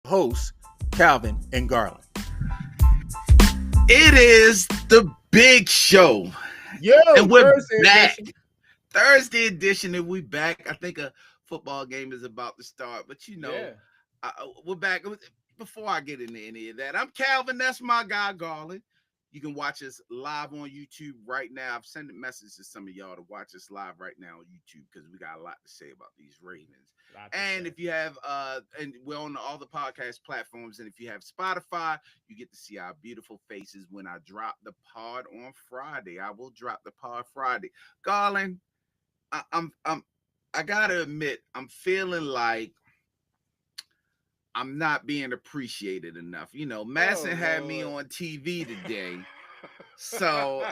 hosts, Calvin and Garland. It is the big show. Yo, And we're Thursday back. edition. Thursday edition, and we back. I think a football game is about to start, but Yeah. we're back. Before I get into any of that, I'm Calvin. That's my guy, Garland. You can watch us live on YouTube right now. I've sent a message to some of y'all to watch us live right now on YouTube because we got a lot to say about these Ravens. And if you have and we're on all the podcast platforms, and if you have Spotify, you get to see our beautiful faces when I drop the pod on Friday. I will drop the pod Friday. Garland, I'm I gotta admit, I'm feeling like I'm not being appreciated enough. Masson had me on TV today. So,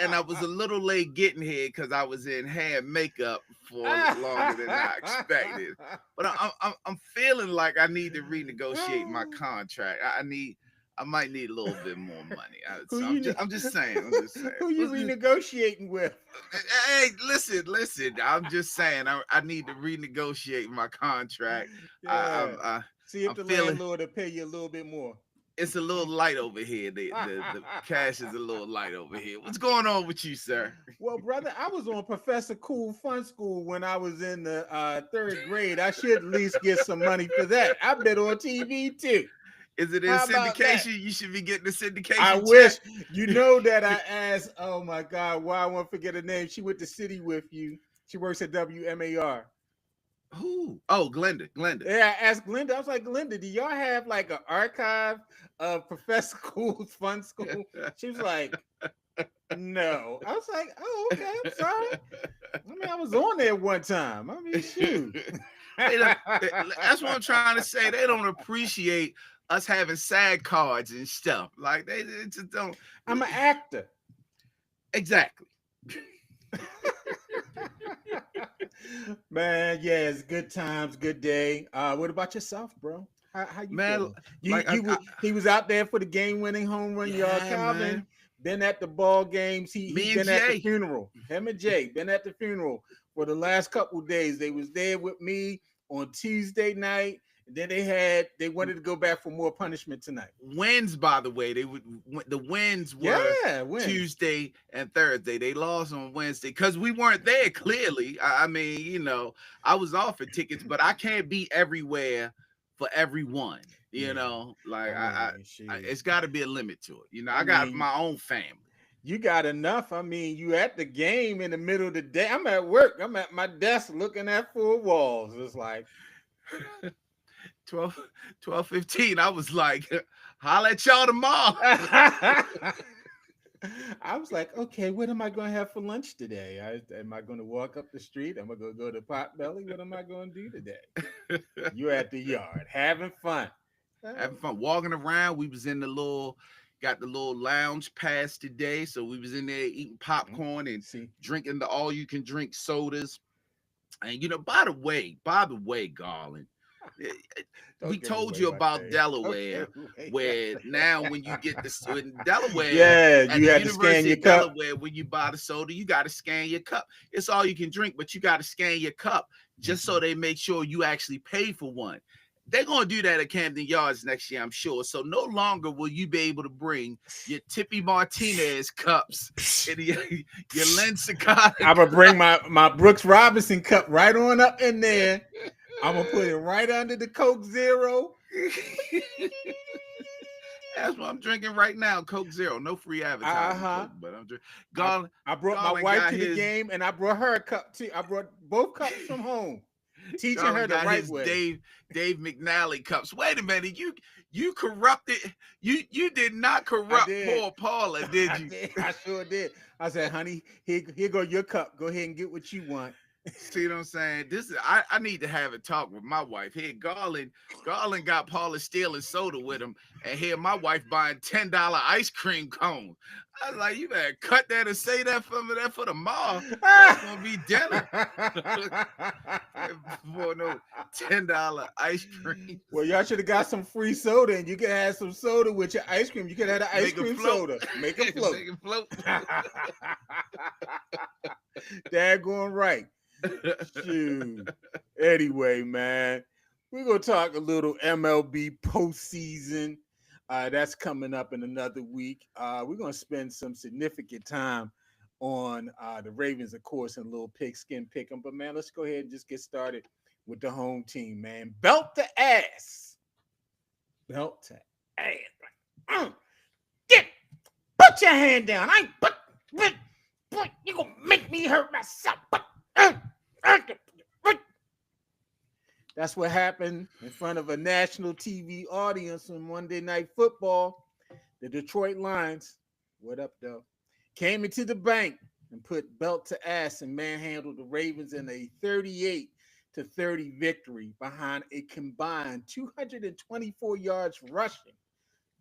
and I was a little late getting here because I was in hair and makeup for longer than I expected. But I'm feeling like I need to renegotiate my contract. I might need a little bit more money. I'm just saying. Who you renegotiating with? Hey, listen. I'm just saying. I need to renegotiate my contract. Yeah. See if the landlord will pay you a little bit more. It's a little light over here. The cash is a little light over here. What's going on with you, sir? Well, brother, I was on Professor Cool Fun School when I was in the third grade. I should at least get some money for that. I've been on TV too. Is it in syndication? You should be getting the syndication. I wish. You know that I asked, oh my God, why I won't forget her name. She went to City with you. She works at WMAR. Who? Oh, Glenda. Yeah, I asked Glenda. I was like, Glenda, do y'all have like an archive of Professor Cool's Fun School? She was like, no. I was like, oh, okay, I'm sorry. I mean, I was on there one time. I mean, shoot. That's what I'm trying to say. They don't appreciate us having SAG cards and stuff. Like they just don't. I'm an actor. Exactly. Man, yeah, it's good times, good day. What about yourself, bro? How you feeling? He was out there for the game-winning home run, y'all. Calvin man. Been at the ball games. He's been at the funeral. Him and Jay been at the funeral for the last couple of days. They was there with me on Tuesday night. And then they wanted to go back for more punishment tonight. Wins, by the way, the wins were Tuesday and Thursday. They lost on Wednesday because we weren't there. Clearly, I mean, I was offered tickets, but I can't be everywhere for everyone. It's got to be a limit to it. I got my own family. You got enough. I mean, you at the game in the middle of the day. I'm at work. I'm at my desk looking at 4 walls. It's like. 12:15. I was like, holla at y'all tomorrow. I was like, okay, what am I going to have for lunch today? Am I going to walk up the street? Am I going to go to Potbelly? What am I going to do today? You're at the yard having fun. Walking around. We was in got the little lounge pass today. So we was in there eating popcorn and drinking the all-you-can-drink sodas. And, by the way, Garland, we told you about Delaware, where now when you get in Delaware, you have to scan your cup. Delaware, when you buy the soda, you got to scan your cup. It's all you can drink, but you got to scan your cup just so they make sure you actually pay for one. They're going to do that at Camden Yards next year, I'm sure. So no longer will you be able to bring your Tippy Martinez cups and your Len Secada. I'm going to bring my Brooks Robinson cup right on up in there. I'm going to put it right under the Coke Zero. That's what I'm drinking right now, Coke Zero. No free advertising, Coke, but I'm drinking. I brought my wife to the game, and I brought her a cup, too. I brought both cups from home. Teaching her the right way. Dave McNally cups. Wait a minute, you corrupted. You did not corrupt poor Paula, did you? I sure did. I said, honey, here go your cup. Go ahead and get what you want. See what I'm saying? I need to have a talk with my wife. Here, Garland got Paula stealing soda with him, and here my wife buying $10 ice cream cone. I was like, you better cut that and say that for tomorrow. That's gonna be dinner. For no $10 ice cream. Well, y'all should have got some free soda, and you could have some soda with your ice cream. You could have the ice cream soda. Make it float. Make it float. Daggone right. Shoot. Anyway, man. We're going to talk a little MLB postseason. That's coming up in another week. We're going to spend some significant time on the Ravens, of course, and a little Pigskin Pic'em. But, man, let's go ahead and just get started with the home team, man. Belt to ass. Belt to ass. Put your hand down. I ain't but you gonna make me hurt myself. That's what happened in front of a national TV audience on Monday Night Football. The Detroit Lions, what up, though, came into the bank and put belt to ass and manhandled the Ravens in a 38-30 victory behind a combined 224 yards rushing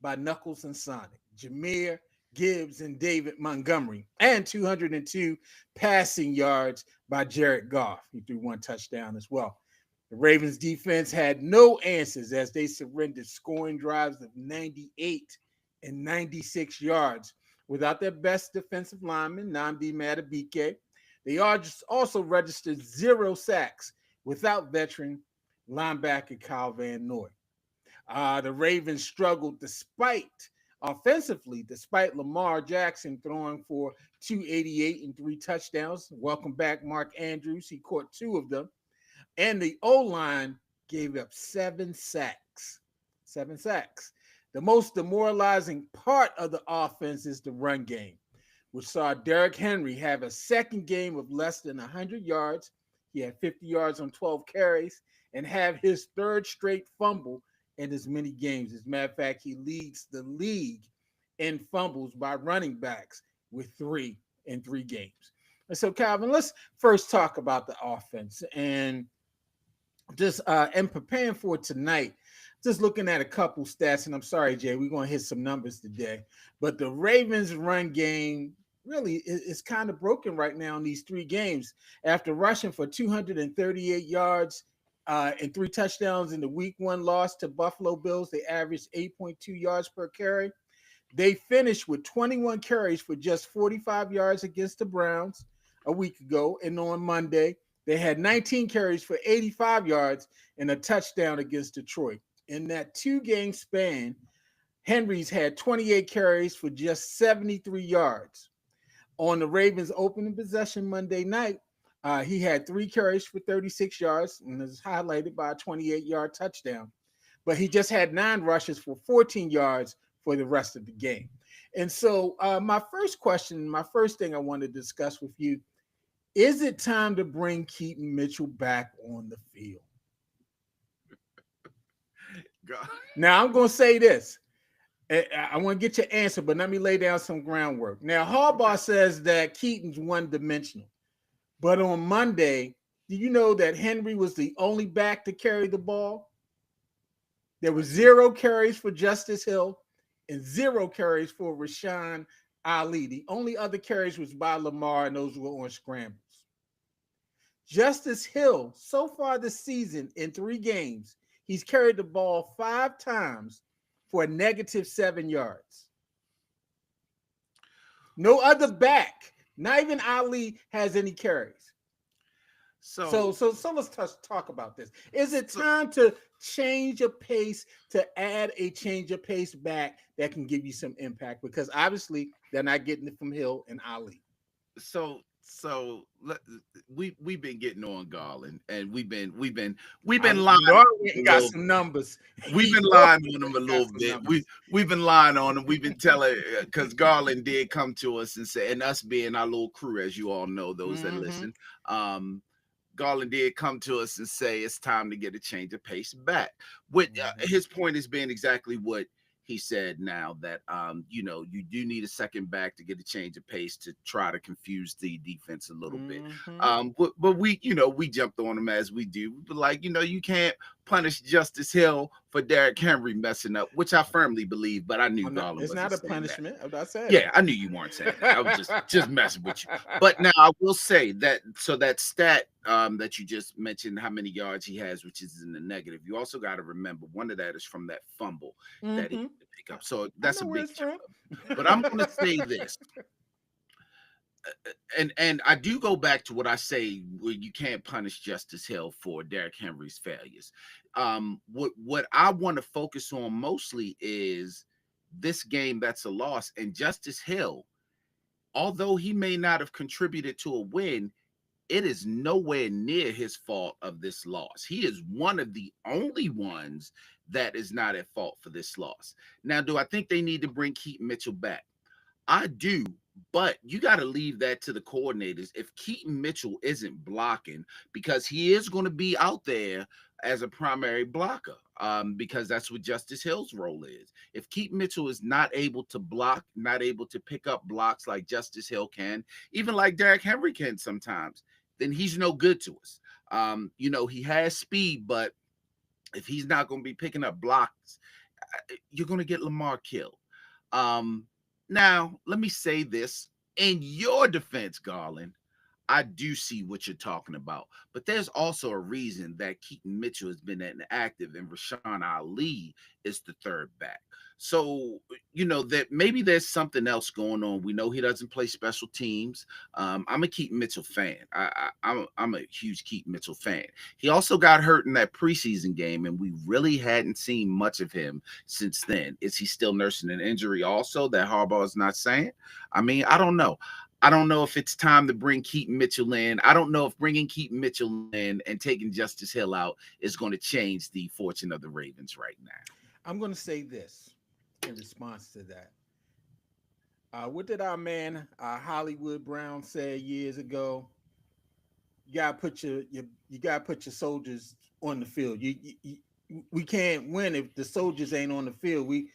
by Knuckles and Sonic, Jahmyr Gibbs and David Montgomery, and 202 passing yards by Jared Goff. He threw one touchdown as well. The Ravens defense had no answers as they surrendered scoring drives of 98 and 96 yards without their best defensive lineman, Nnamdi Madubuike. They also registered 0 sacks without veteran linebacker Kyle Van Noy. The Ravens struggled offensively, despite Lamar Jackson throwing for 288 and 3 touchdowns. Welcome back, Mark Andrews. He caught 2 of them. And the O-line gave up 7 sacks. 7 sacks. The most demoralizing part of the offense is the run game, which saw Derrick Henry have a second game of less than 100 yards. He had 50 yards on 12 carries and have his third straight fumble in as many games. As a matter of fact, he leads the league in fumbles by running backs with 3 in 3 games. And so, Calvin, let's first talk about the offense. And just in preparing for tonight, just looking at a couple stats, and I'm sorry, Jay, we're going to hit some numbers today, but the Ravens run game really is kind of broken right now in these 3 games. After rushing for 238 yards and 3 touchdowns in the week 1 loss to Buffalo Bills, they averaged 8.2 yards per carry. They finished with 21 carries for just 45 yards against the Browns a week ago. And on Monday, they had 19 carries for 85 yards and a touchdown against Detroit. In that 2-game span, Henry's had 28 carries for just 73 yards. On the Ravens' opening possession Monday night, he had 3 carries for 36 yards and is highlighted by a 28-yard touchdown. But he just had 9 rushes for 14 yards for the rest of the game. And so my first thing I want to discuss with you, is it time to bring Keaton Mitchell back on the field? God. Now, I'm going to say this. I want to get your answer, but let me lay down some groundwork. Now, Harbaugh says that Keaton's one-dimensional. But on Monday, do you know that Henry was the only back to carry the ball? There were 0 carries for Justice Hill and 0 carries for Rashawn Ali. The only other carries was by Lamar, and those were on scrambles. Justice Hill, so far this season in 3 games, he's carried the ball 5 times for a -7 yards. No other back, not even Ali, has any carries. So let's talk about this. Is it time to change a pace, to add a change of pace back that can give you some impact? Because obviously they're not getting it from Hill and Ali. So we've been getting on Garland, and we've been lying. We got some numbers. We've been lying on him a little bit. We've been lying on him. We've been telling, because Garland did come to us and say, and us being our little crew, as you all know, those that listen, Garland did come to us and say it's time to get a change of pace back. With his point has been exactly what he said now, that you do need a second back to get a change of pace to try to confuse the defense a little bit. But we jumped on him as we do. But like, you can't punish Justice Hill for Derrick Henry messing up, which I firmly believe, but I knew Garland it's not a punishment. That. I'm not saying. Yeah, I knew you weren't saying that. I was just messing with you. But now I will say that, so that stat that you just mentioned, how many yards he has, which is in the negative, you also got to remember one of that is from that fumble that he pick up. So that's a big chunk. But I'm going to say this. And I do go back to what I say, where you can't punish Justice Hill for Derrick Henry's failures. What I want to focus on mostly is this game that's a loss. And Justice Hill, although he may not have contributed to a win, it is nowhere near his fault of this loss. He is one of the only ones that is not at fault for this loss. Now, do I think they need to bring Keaton Mitchell back? I do, but you got to leave that to the coordinators. If Keaton Mitchell isn't blocking, because he is going to be out there as a primary blocker, because that's what Justice Hill's role is. If Keaton Mitchell is not able to block, not able to pick up blocks like Justice Hill can, even like Derrick Henry can sometimes, then he's no good to us. He has speed, but if he's not going to be picking up blocks, you're going to get Lamar killed. Now, let me say this in your defense, Garland. I do see what you're talking about, but there's also a reason that Keaton Mitchell has been inactive and Rashawn Ali is the third back. So, that maybe there's something else going on. We know he doesn't play special teams. I'm a Keaton Mitchell fan. I'm a huge Keaton Mitchell fan. He also got hurt in that preseason game, and we really hadn't seen much of him since then. Is he still nursing an injury also that Harbaugh is not saying? I mean, I don't know. I don't know if it's time to bring Keaton Mitchell in. I don't know if bringing Keaton Mitchell in and taking Justice Hill out is going to change the fortune of the Ravens right now. I'm going to say this in response to that. What did our man Hollywood Brown say years ago? You gotta put your soldiers on the field. We can't win if the soldiers ain't on the field. We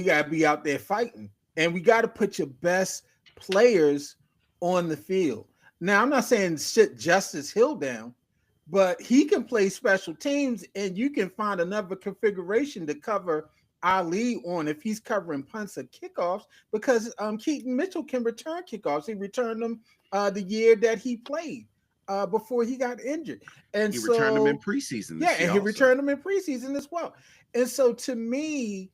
gotta be out there fighting, and we gotta put your best players on the field. Now, I'm not saying sit Justice Hill down, but he can play special teams, and you can find another configuration to cover Ali on if he's covering punts or kickoffs, because Keaton Mitchell can return kickoffs. He returned them the year that he played before he got injured, and he returned them in preseason. And he returned them in preseason as well. And so, to me,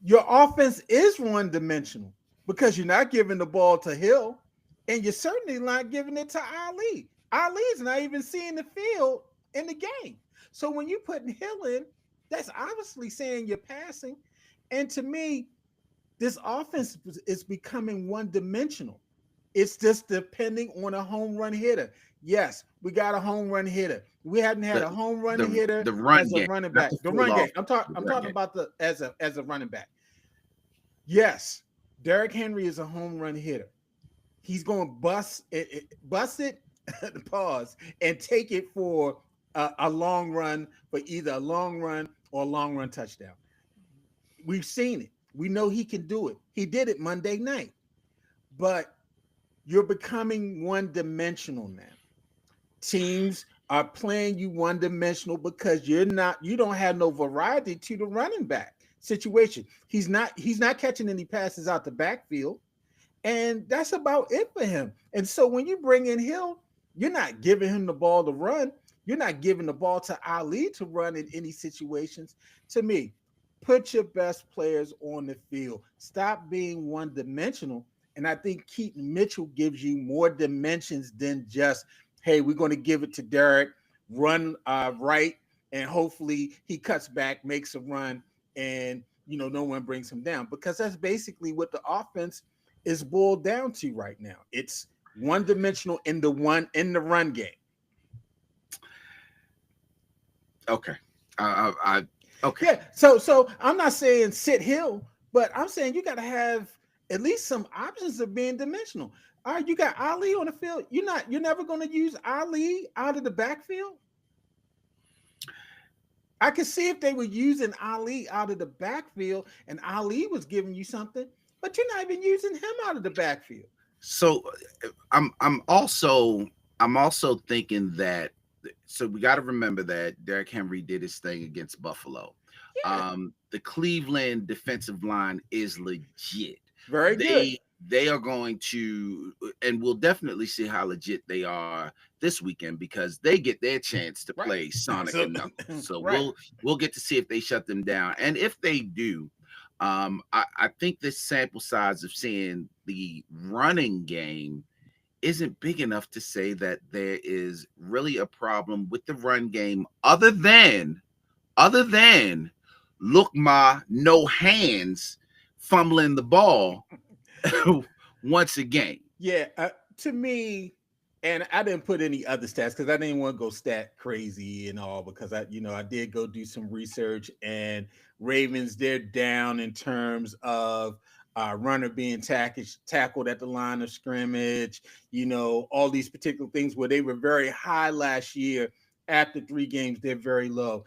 your offense is one-dimensional because you're not giving the ball to Hill, and you're certainly not giving it to Ali. Ali's not even seeing the field in the game. So when you put Hill in, that's obviously saying you're passing. And to me, this offense is becoming one-dimensional. It's just depending on a home run hitter. Yes, we got a home run hitter. We hadn't had a home run hitter as a running back. The run game. I'm talking about the as a running back. Yes, Derrick Henry is a home run hitter. He's going to bust it, pause, and take it for a long run, for either a long run or a long run touchdown. We've seen it. We know he can do it. He did it Monday night. But you're becoming one-dimensional now. Teams are playing you one-dimensional because you don't have no variety to the running back situation. He's not catching any passes out the backfield, and that's about it for him. And so when you bring in Hill, you're not giving him the ball to run. You're not giving the ball to Ali to run in any situations. To me, put your best players on the field. Stop being one-dimensional. And I think Keaton Mitchell gives you more dimensions than just, hey, we're going to give it to Derrick, run right, and hopefully he cuts back, makes a run, and no one brings him down. Because that's basically what the offense is boiled down to right now. It's one-dimensional in the run game. Okay. Okay. Yeah. So I'm not saying sit Hill, but I'm saying you got to have at least some options of being dimensional. All right, you got Ali on the field. You're never going to use Ali out of the backfield. I could see if they were using Ali out of the backfield and Ali was giving you something, but you're not even using him out of the backfield. So I'm also thinking that. So we got to remember that Derrick Henry did his thing against Buffalo. Yeah. The Cleveland defensive line is legit. Very good. They are going to, and we'll definitely see how legit they are this weekend because they get their chance to play Sonic and Knuckles. So we'll get to see if they shut them down. And if they do, I think this sample size of seeing the running game isn't big enough to say that there is really a problem with the run game other than look ma no hands fumbling the ball once again. Yeah, to me, and I didn't put any other stats because I didn't want to go stat crazy and all, because I did go do some research, and Ravens, they're down in terms of runner being tackled at the line of scrimmage, all these particular things where they were very high last year. After 3 games, they're very low.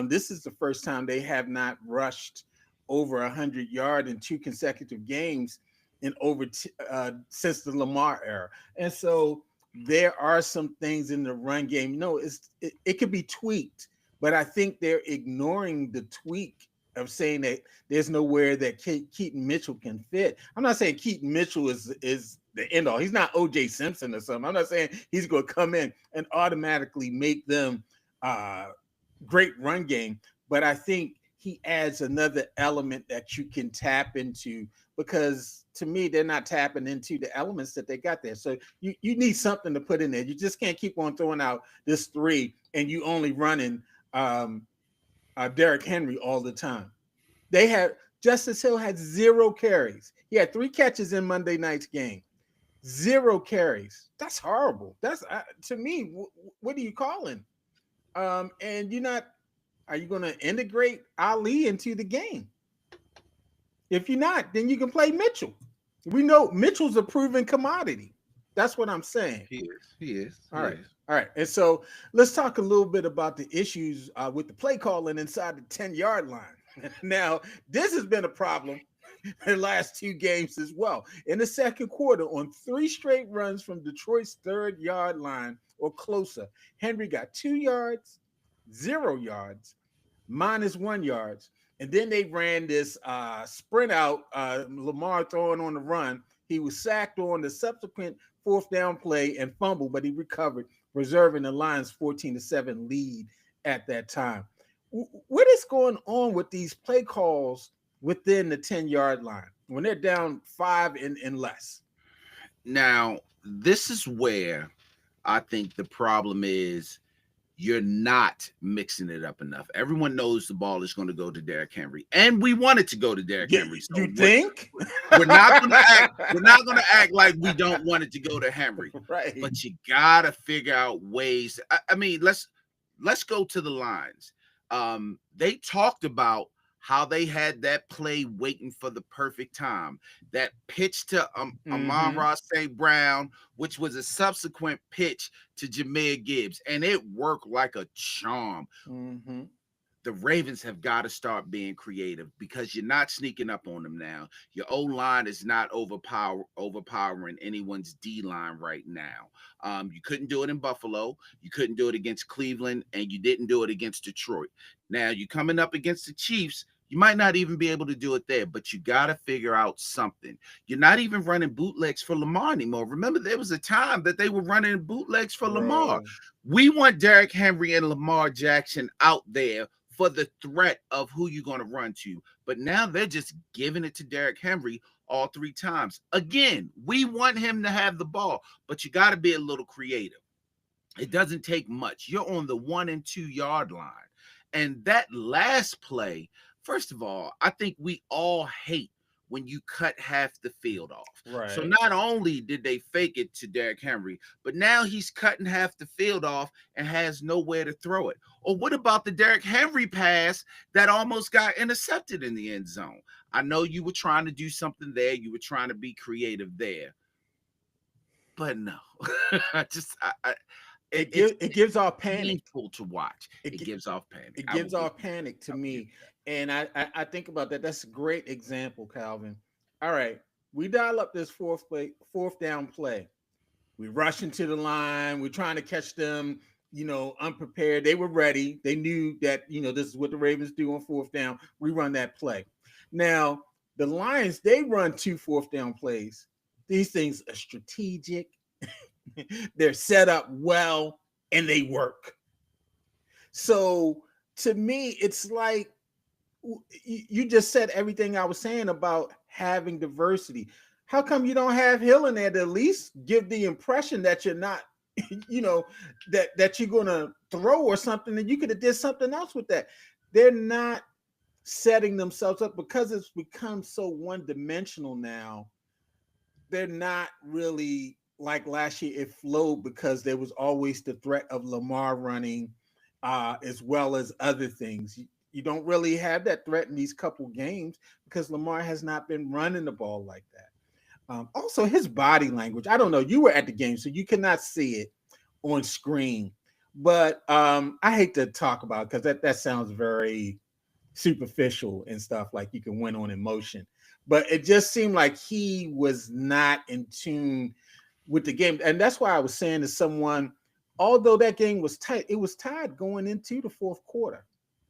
This is the first time they have not rushed over 100 yards in 2 consecutive games in since the Lamar era. And so there are some things in the run game. It could be tweaked, but I think they're ignoring the tweak of saying that there's nowhere that Keaton Mitchell can fit. I'm not saying Keaton Mitchell is the end all. He's not OJ Simpson or something. I'm not saying he's going to come in and automatically make them great run game, but I think he adds another element that you can tap into, because to me, they're not tapping into the elements that they got there. So you need something to put in there. You just can't keep on throwing out this 3 and you only running Derrick Henry all the time. Justice Hill had 0 carries. He had 3 catches in Monday night's game. 0 carries. That's horrible. That's to me. What are you calling? And are you going to integrate Ali into the game? If you're not, then you can play Mitchell. We know Mitchell's a proven commodity. That's what I'm saying. He is. All right. And so let's talk a little bit about the issues with the play calling inside the 10-yard line. Now, this has been a problem in the last 2 games as well. In the second quarter, on 3 straight runs from Detroit's 3rd-yard line or closer, Henry got 2 yards, 0 yards, -1 yards. And then they ran this sprint out, Lamar throwing on the run. He was sacked on the subsequent 4th down play and fumbled, but he recovered, preserving the Lions' 14-7 lead at that time. What is going on with these play calls within the 10-yard line when they're down 5 and less? Now, this is where I think the problem is. You're not mixing it up enough. Everyone knows the ball is going to go to Derrick Henry, and we want it to go to Derrick Henry. So you think we're not going to act like we don't want it to go to Henry, right? But you got to figure out ways. I mean, let's go to the lines. They talked about how they had that play waiting for the perfect time. That pitch to Amon-Ra St. Brown, which was a subsequent pitch to Jahmyr Gibbs, and it worked like a charm. Mm-hmm. The Ravens have got to start being creative, because you're not sneaking up on them now. Your O-line is not overpowering anyone's D-line right now. You couldn't do it in Buffalo. You couldn't do it against Cleveland, and you didn't do it against Detroit. Now, you're coming up against the Chiefs. You might not even be able to do it there, but you got to figure out something. You're not even running bootlegs for Lamar anymore. Remember, there was a time that they were running bootlegs for Lamar. We want Derrick Henry and Lamar Jackson out there for the threat of who you're going to run to. But now they're just giving it to Derrick Henry all 3 times. Again, we want him to have the ball, but you got to be a little creative. It doesn't take much. You're on the 1 and 2 yard line. And that last play, first of all, I think we all hate when you cut half the field off. Right. So not only did they fake it to Derrick Henry, but now he's cutting half the field off and has nowhere to throw it. Or what about the Derrick Henry pass that almost got intercepted in the end zone? I know you were trying to do something there. You were trying to be creative there. But no. It gives off panic. Painful to watch. It gives off panic. It gives off panic to me. And I think about that. That's a great example, Calvin. All right. We dial up this 4th down play. We rush into the line. We're trying to catch them, unprepared. They were ready. They knew that, this is what the Ravens do on 4th down. We run that play. Now, the Lions, they run 2 4th down plays. These things are strategic. They're set up well, and they work. So to me, it's like you just said everything I was saying about having diversity. how come you don't have Hill in there to at least give the impression that you're not, that you're gonna throw or something, and you could have did something else with that. They're not setting themselves up because it's become so one-dimensional now. They're not really like last year. It flowed because there was always the threat of Lamar running, as well as other things. You don't really have that threat in these couple games because Lamar has not been running the ball like that. Also, his body language. I don't know. You were at the game, so you cannot see it on screen. But I hate to talk about it because that sounds very superficial and stuff, like you can win on emotion. But it just seemed like he was not in tune with the game. And that's why I was saying to someone, although that game was tight, it was tied going into the fourth quarter,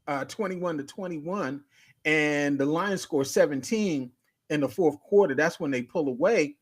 21-21. And the Lions scored 17 in the fourth quarter. That's when they pull away.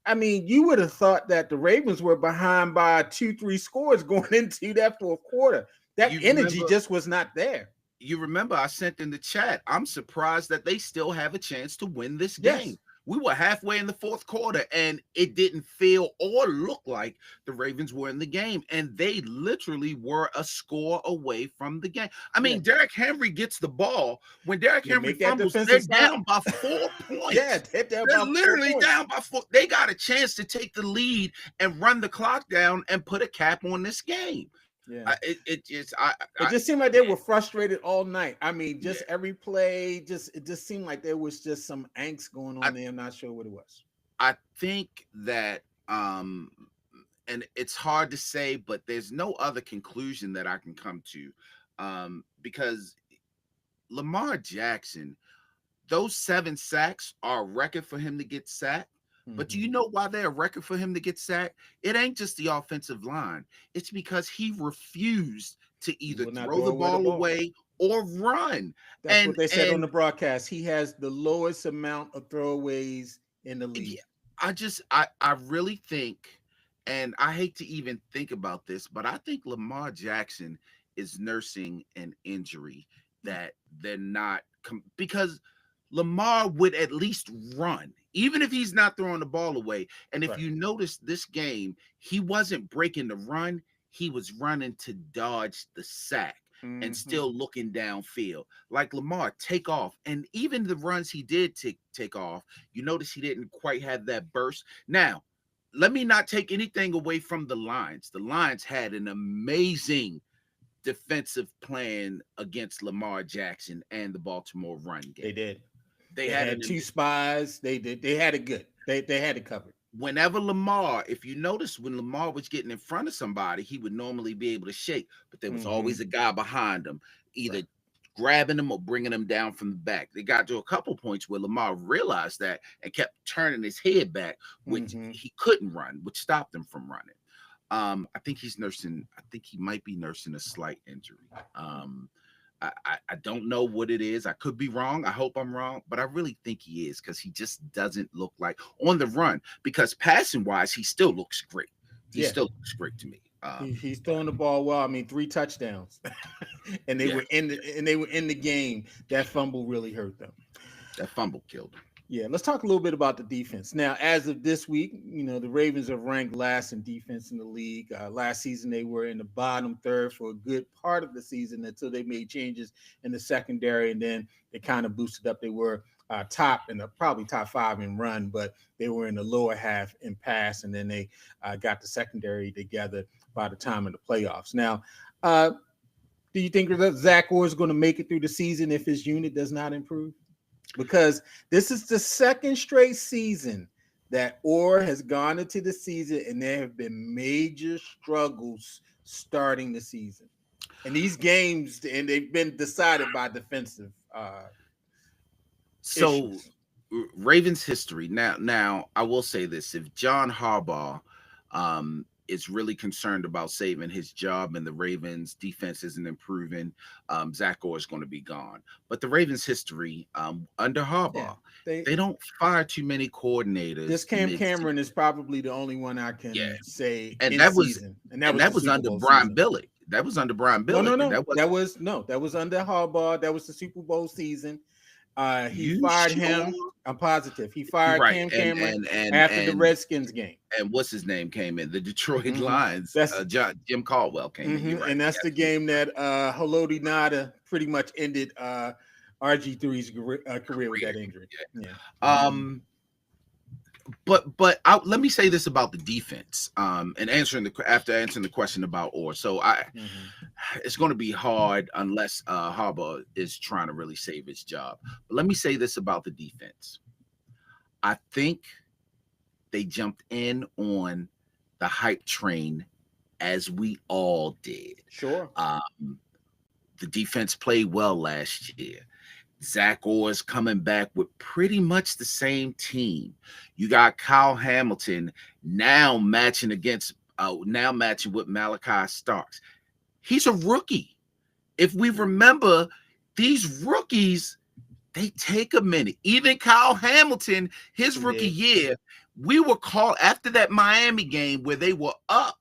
I mean, you would have thought that the Ravens were behind by 2-3 scores going into that fourth quarter. That energy just was not there. You remember I sent in the chat, I'm surprised that they still have a chance to win this game. Yes. We were halfway in the fourth quarter, and it didn't feel or look like the Ravens were in the game, and they literally were a score away from the game. I mean, Derrick Henry gets the ball. When Derrick Henry fumbles, they're down by 4 points. They're literally down by 4. They got a chance to take the lead and run the clock down and put a cap on this game. Yeah, it just seemed like they were frustrated all night. I mean, just every play, it just seemed like there was just some angst going on there. I'm not sure what it was. I think that, and it's hard to say, but there's no other conclusion that I can come to, because Lamar Jackson, those 7 sacks are a record for him to get sacked. But do you know why they're a record for him to get sacked? It ain't just the offensive line. It's because he refused to either throw the ball away or run. That's what they said on the broadcast. He has the lowest amount of throwaways in the league. I really think, and I hate to even think about this, but I think Lamar Jackson is nursing an injury that they're not, because Lamar would at least run, even if he's not throwing the ball away. And if you notice this game, he wasn't breaking the run. He was running to dodge the sack and still looking downfield. Like Lamar, take off. And even the runs he did take off, you notice he didn't quite have that burst. Now, let me not take anything away from the Lions. The Lions had an amazing defensive plan against Lamar Jackson and the Baltimore run game. They did. They had 2 spies. They did. They had it good. They had it covered. Whenever Lamar, if you notice, when Lamar was getting in front of somebody, he would normally be able to shake, but there was always a guy behind him, either grabbing him or bringing him down from the back. They got to a couple points where Lamar realized that and kept turning his head back, which he couldn't run, which stopped him from running. I think he might be nursing a slight injury. I don't know what it is. I could be wrong. I hope I'm wrong, but I really think he is, because he just doesn't look like on the run, because passing wise, he still looks great. He still looks great to me. He's throwing the ball well. I mean, 3 touchdowns, and they were in the game. That fumble really hurt them. That fumble killed him. Yeah, let's talk a little bit about the defense. Now, as of this week, the Ravens are ranked last in defense in the league. Last season, they were in the bottom third for a good part of the season until they made changes in the secondary, and then they kind of boosted up. They were probably top 5 in run, but they were in the lower half in pass, and then they got the secondary together by the time of the playoffs. Now, do you think that Zach Orr is going to make it through the season if his unit does not improve? Because this is the second straight season that Orr has gone into the season, and there have been major struggles starting the season. And these games, and they've been decided by defensive issues. Ravens history. Now, I will say this: if John Harbaugh is really concerned about saving his job and the Ravens defense isn't improving, Zach Orr is going to be gone. But the Ravens history under Harbaugh, they don't fire too many coordinators. This Cameron is probably the only one I can say. And that was under Brian Billick. That was under Brian Billick. No. That was under Harbaugh. That was the Super Bowl season. He fired him. I'm positive. He fired Cam Cameron after the Redskins game. And what's his name came in? The Detroit Lions. Jim Caldwell came in. You're right. And that's the game that Haloti Ngata pretty much ended RG3's career with that injury. Yeah. But let me say this about the defense. And after answering the question about Orr. So it's going to be hard unless Harbaugh is trying to really save his job. But let me say this about the defense. I think they jumped in on the hype train as we all did. Sure. The defense played well last year. Zach Orr's coming back with pretty much the same team. You got Kyle Hamilton now matching with Malachi Starks. He's a rookie. If we remember, these rookies, they take a minute. Even Kyle Hamilton, his rookie year, we were called after that Miami game where they were up.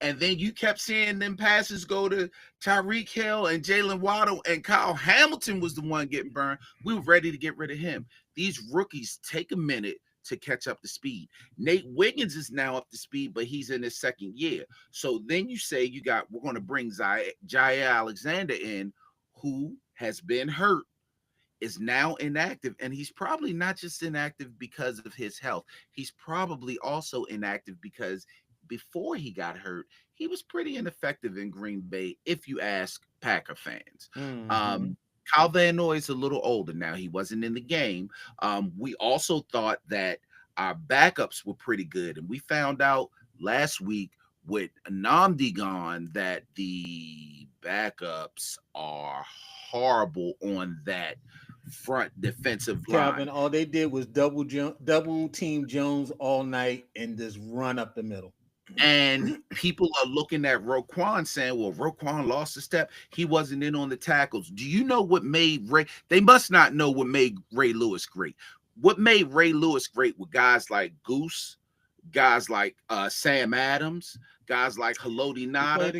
And then you kept seeing them passes go to Tyreek Hill and Jalen Waddle, and Kyle Hamilton was the one getting burned. We were ready to get rid of him. These rookies take a minute to catch up to speed. Nate Wiggins is now up to speed, but he's in his second year. So then you say we're going to bring Jair Alexander in, who has been hurt, is now inactive, and he's probably not just inactive because of his health. He's probably also inactive because before he got hurt, he was pretty ineffective in Green Bay, if you ask Packer fans. Kyle Van Noy is a little older now. He wasn't in the game. We also thought that our backups were pretty good, and we found out last week with Nnamdi gone that the backups are horrible on that front defensive line. Calvin, all they did was double team Jones all night and just run up the middle. And people are looking at Roquan saying, well, Roquan lost a step. He wasn't in on the tackles. Do you know what made Ray? They must not know what made Ray Lewis great. What made Ray Lewis great with guys like Goose, guys like Sam Adams, guys like Haloti Ngata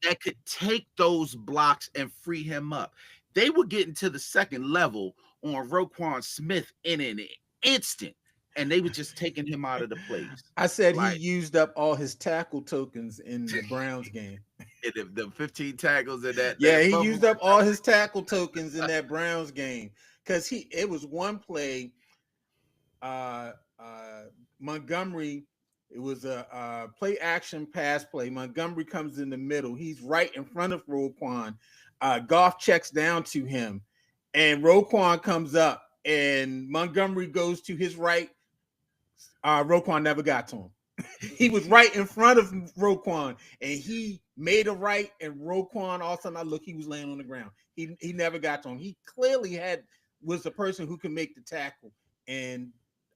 that could take those blocks and free him up. They were getting to the second level on Roquan Smith in an instant. And they were just taking him out of the place. I said he used up all his tackle tokens in the Browns game. The 15 tackles in that. Yeah, he used up all his tackle tokens in that Browns game because it was one play. Montgomery, it was a play action pass play. Montgomery comes in the middle. He's right in front of Roquan. Goff checks down to him, and Roquan comes up, and Montgomery goes to his right. Roquan never got to him. He was right in front of Roquan, and he made a right, and Roquan, all of a sudden, he was laying on the ground. He never got to him. He clearly was the person who could make the tackle, and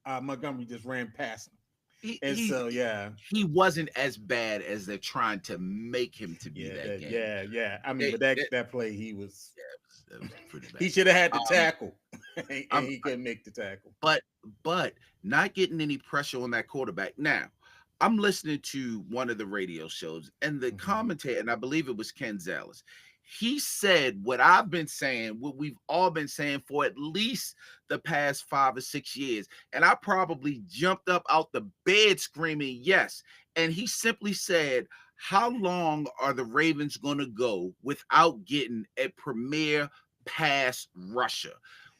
Montgomery just ran past him. He wasn't as bad as they're trying to make him to be that game. Yeah. I mean, that play, he was pretty bad. He should have had the tackle, and he couldn't make the tackle. But not getting any pressure on that quarterback. Now, I'm listening to one of the radio shows, and the commentator, and I believe it was Ken Zales, he said what I've been saying, what we've all been saying for at least the past 5 or 6 years. And I probably jumped up out the bed screaming, yes. And he simply said, how long are the Ravens going to go without getting a premier pass rusher?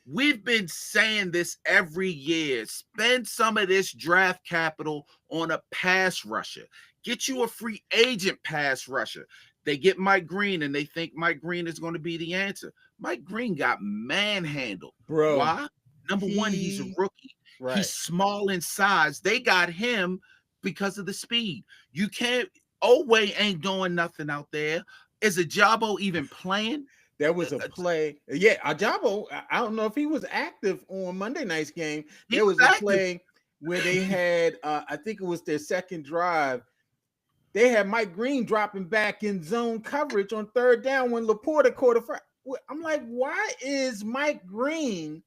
We've been saying this every year. Spend some of this draft capital on a pass rusher. Get you a free agent pass rusher. They get Mike Green, and they think Mike Green is going to be the answer. Mike Green got manhandled. Bro. Why? Number one, he's a rookie. Right. He's small in size. They got him because of the speed. You can't. Oweh ain't doing nothing out there. Is Ajabo even playing? There was a play. Yeah, Ajabo, I don't know if he was active on Monday night's game. There was a play where they had, I think it was their second drive. They had Mike Green dropping back in zone coverage on third down when Laporta caught a first. I'm like, why is Mike Green?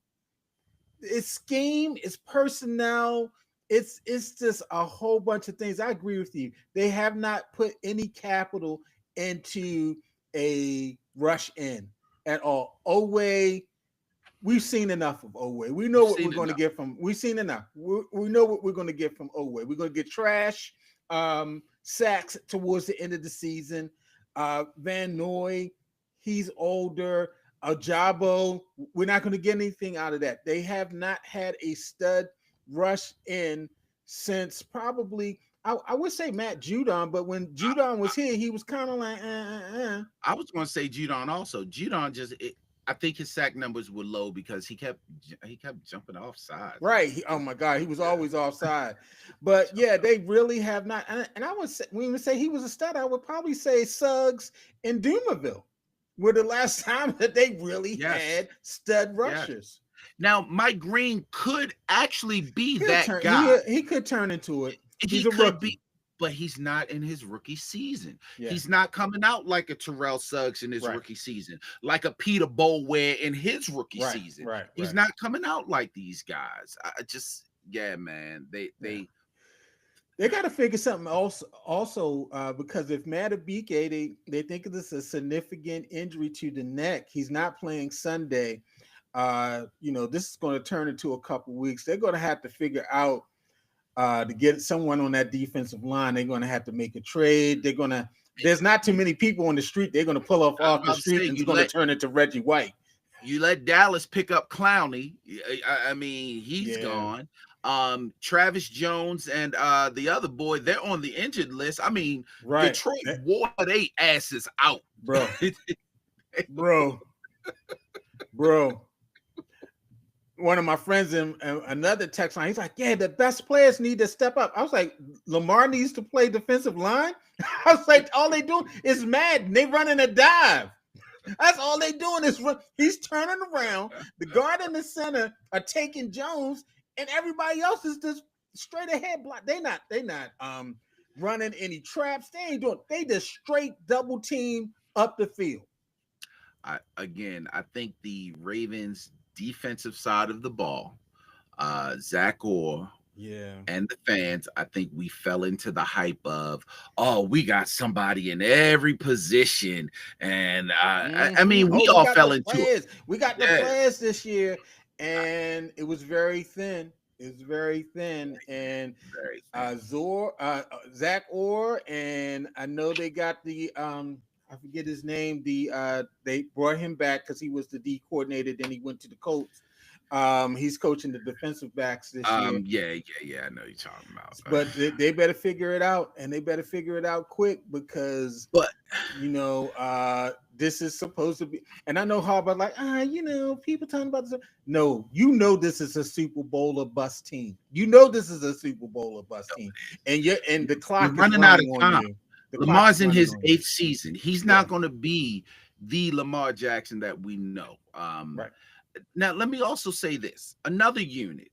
It's scheme, it's personnel, it's just a whole bunch of things. I agree with you. They have not put any capital into a rush in at all. Oweh we've seen enough of Oweh. We know what we're going to get from. We've seen enough. We know what we're going to get from Oweh. We're going to get trash sacks towards the end of the season. Van Noy, he's older. Ajabo, we're not going to get anything out of that. They have not had a stud rush in since probably I would say Matt Judon, but when Judon was here, he was kind of like. I was going to say Judon also. Judon I think his sack numbers were low because he kept jumping offside. Right. Oh my God, he was always offside. But yeah, they really have not. And I would say, when we say he was a stud, I would probably say Suggs and Dumerville were the last time that they really had stud rushers. Now, Mike Green could actually be that guy. He could turn into it. He's a rookie. But he's not in his rookie season. Yeah. He's not coming out like a Terrell Suggs in his rookie season, like a Peter Boulware in his rookie season. He's not coming out like these guys. Man, they got to figure something else also because if Madubuike, they think of this as a significant injury to the neck. He's not playing Sunday. This is going to turn into a couple weeks. They're going to have to figure out to get someone on that defensive line. They're going to have to make a trade. There's not too many people on the street. They're going to pull off the street and it's going to turn into Reggie White. You let Dallas pick up Clowney. I mean, he's gone. Travis Jones and the other boy, they're on the injured list. I mean, Detroit wore their asses out. Bro. One of my friends in another text line, he's like, yeah, the best players need to step up. I was like, Lamar needs to play defensive line? I was like, all they do is Madden. They running a dive. That's all they doing is run. He's turning around. The guard and the center are taking Jones, and everybody else is just straight ahead block. They not running any traps. They ain't doing. They just straight double team up the field. I think the Ravens defensive side of the ball, Zach Orr, and the fans, I think we fell into the hype of, we got somebody in every position, and I mean, we all fell into it. We got the players this year, and it was very thin. It was very thin, and Zach Orr, and I know they got the I forget his name. They brought him back because he was the D coordinator. Then he went to the Colts. He's coaching the defensive backs this year. Yeah. I know you're talking about. But they better figure it out, and they better figure it out quick because, this is supposed to be. And I know Harbaugh people talking about this. No, this is a Super Bowl or bust team. This is a Super Bowl or bust team, and the clock is running out of time. Lamar's in his 8th season. He's not going to be the Lamar Jackson that we know. Now, let me also say this. Another unit.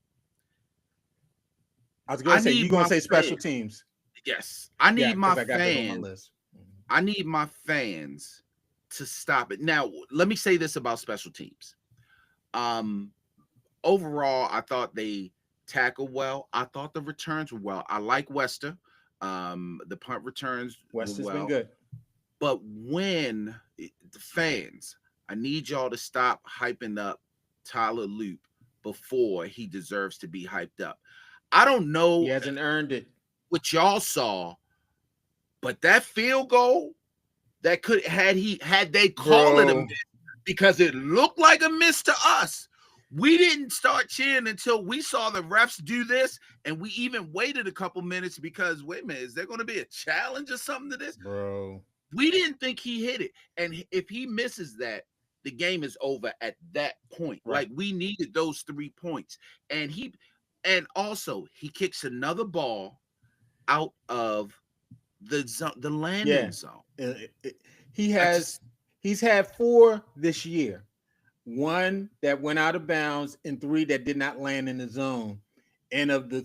I was going to say, you're going to say special teams. Yes. I need my fans. I need my fans to stop it. Now, let me say this about special teams. Overall, I thought they tackled well. I thought the returns were well. I like Wester. The punt returns West has been good. But when the fans, I need y'all to stop hyping up Tyler Loop before he deserves to be hyped up. I don't know. He hasn't earned it. What y'all saw, but that field goal that could had they called it a miss because it looked like a miss to us. We didn't start cheering until we saw the refs do this, and we even waited a couple minutes because, wait a minute, is there going to be a challenge or something to this? Bro. We didn't think he hit it. And if he misses that, the game is over at that point. Right. Like, we needed those 3 points. And also, he kicks another ball out of the landing zone. He's had 4 this year. 1 that went out of bounds and 3 that did not land in the zone. And of the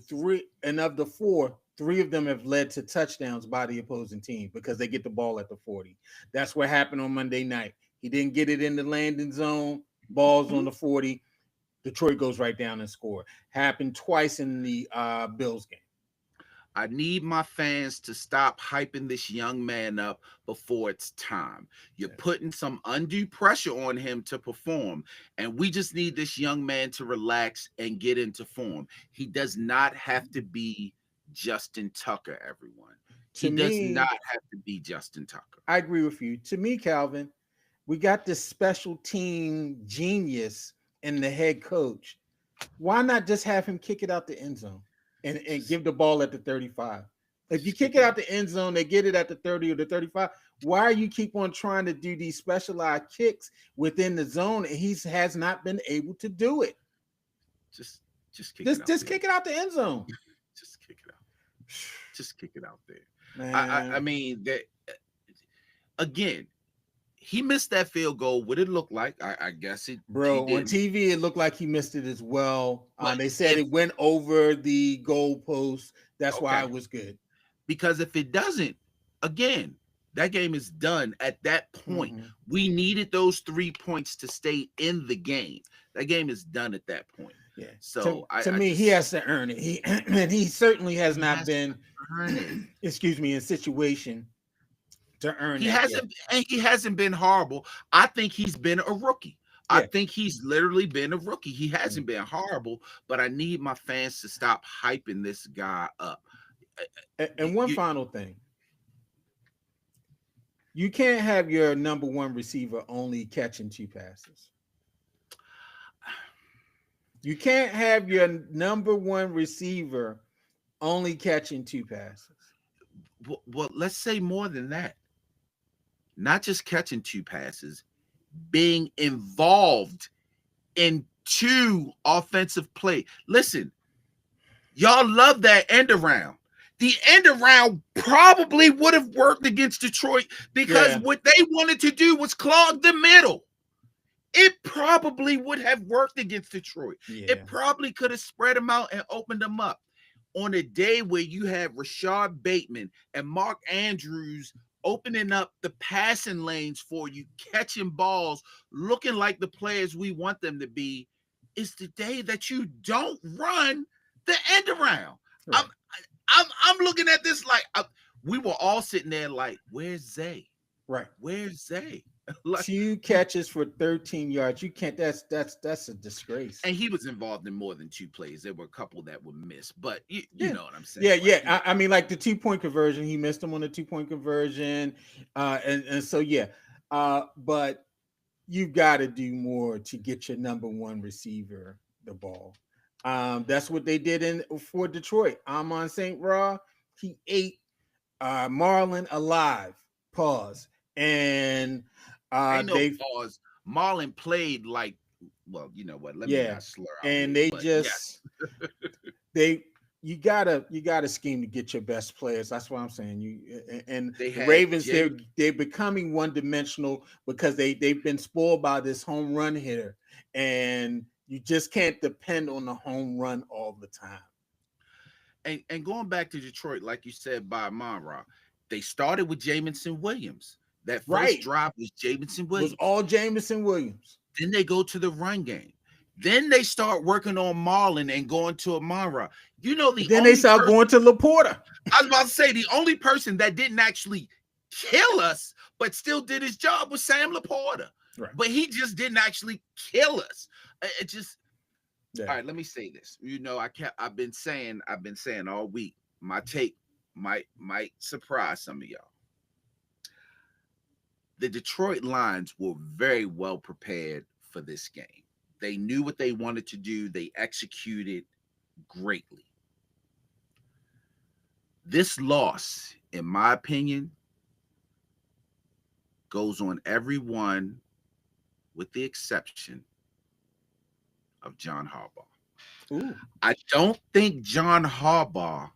4, 3 of them have led to touchdowns by the opposing team because they get the ball at the 40. That's what happened on Monday night. He didn't get it in the landing zone. Balls on the 40. Detroit goes right down and score. Happened twice in the Bills game. I need my fans to stop hyping this young man up before it's time. You're putting some undue pressure on him to perform, and we just need this young man to relax and get into form. He does not have to be Justin Tucker, everyone. He does not have to be Justin Tucker. I agree with you. To me, Calvin, we got this special team genius in the head coach. Why not just have him kick it out the end zone and give the ball at the 35? If you kick it out the end zone, they get it at the 30 or the 35. Why are you keep on trying to do these specialized kicks within the zone? And he has not been able to do it. Just kick it out the end zone. Just kick it out. Just kick it out there. I mean, that again, he missed that field goal. What it looked like, I guess it. Bro, on TV, it looked like he missed it as well. They said it went over the goal post. That's why it was good. Because if it doesn't, again, that game is done at that point. Mm-hmm. We needed those 3 points to stay in the game. That game is done at that point. Yeah. So to me, he has to earn it. He certainly has not been, in situation to earn. He hasn't been horrible. I think he's been a rookie. Yeah. I think he's literally been a rookie. He hasn't been horrible, but I need my fans to stop hyping this guy up. And one final thing. You can't have your number one receiver only catching 2 passes. You can't have your number one receiver only catching 2 passes. Well, let's say more than that. Not just catching 2 passes, being involved in 2 offensive play. Listen, y'all love that end around. The end around probably would have worked against Detroit because what they wanted to do was clog the middle. It probably would have worked against Detroit. Yeah. It probably could have spread them out and opened them up. On a day where you have Rashad Bateman and Mark Andrews opening up the passing lanes for you, catching balls, looking like the players we want them to be, is the day that you don't run the end around. Right. I'm looking at this like we were all sitting there like, where's Zay? Right. Where's Zay? Like, 2 catches for 13 yards. You can't. That's a disgrace. And he was involved in more than 2 plays. There were a couple that were missed, but you know what I'm saying. Yeah. I mean, like the 2-point conversion, he missed him on the 2-point conversion, and so but you've got to do more to get your number one receiver the ball. That's what they did for Detroit. Amon St. Ra, he ate Marlon alive. Pause. And pause. Marlon played like, well, you know what? Let me not slur out. And you gotta scheme to get your best players. That's what I'm saying. The Ravens, they're becoming one-dimensional because they've been spoiled by this home run hitter, and you just can't depend on the home run all the time. And going back to Detroit, like you said, by Monra, they started with Jamison Williams. That first drive was Jamison Williams. It was all Jamison Williams. Then they go to the run game. Then they start working on Marlon and going to Amon-Ra. Then they start going to Laporta. I was about to say the only person that didn't actually kill us, but still did his job was Sam Laporta. Right. But he just didn't actually kill us. It just all right. Let me say this. I've been saying all week. My take might surprise some of y'all. The Detroit Lions were very well prepared for this game. They knew what they wanted to do. They executed greatly. This loss, in my opinion, goes on everyone with the exception of John Harbaugh. Ooh. I don't think John Harbaugh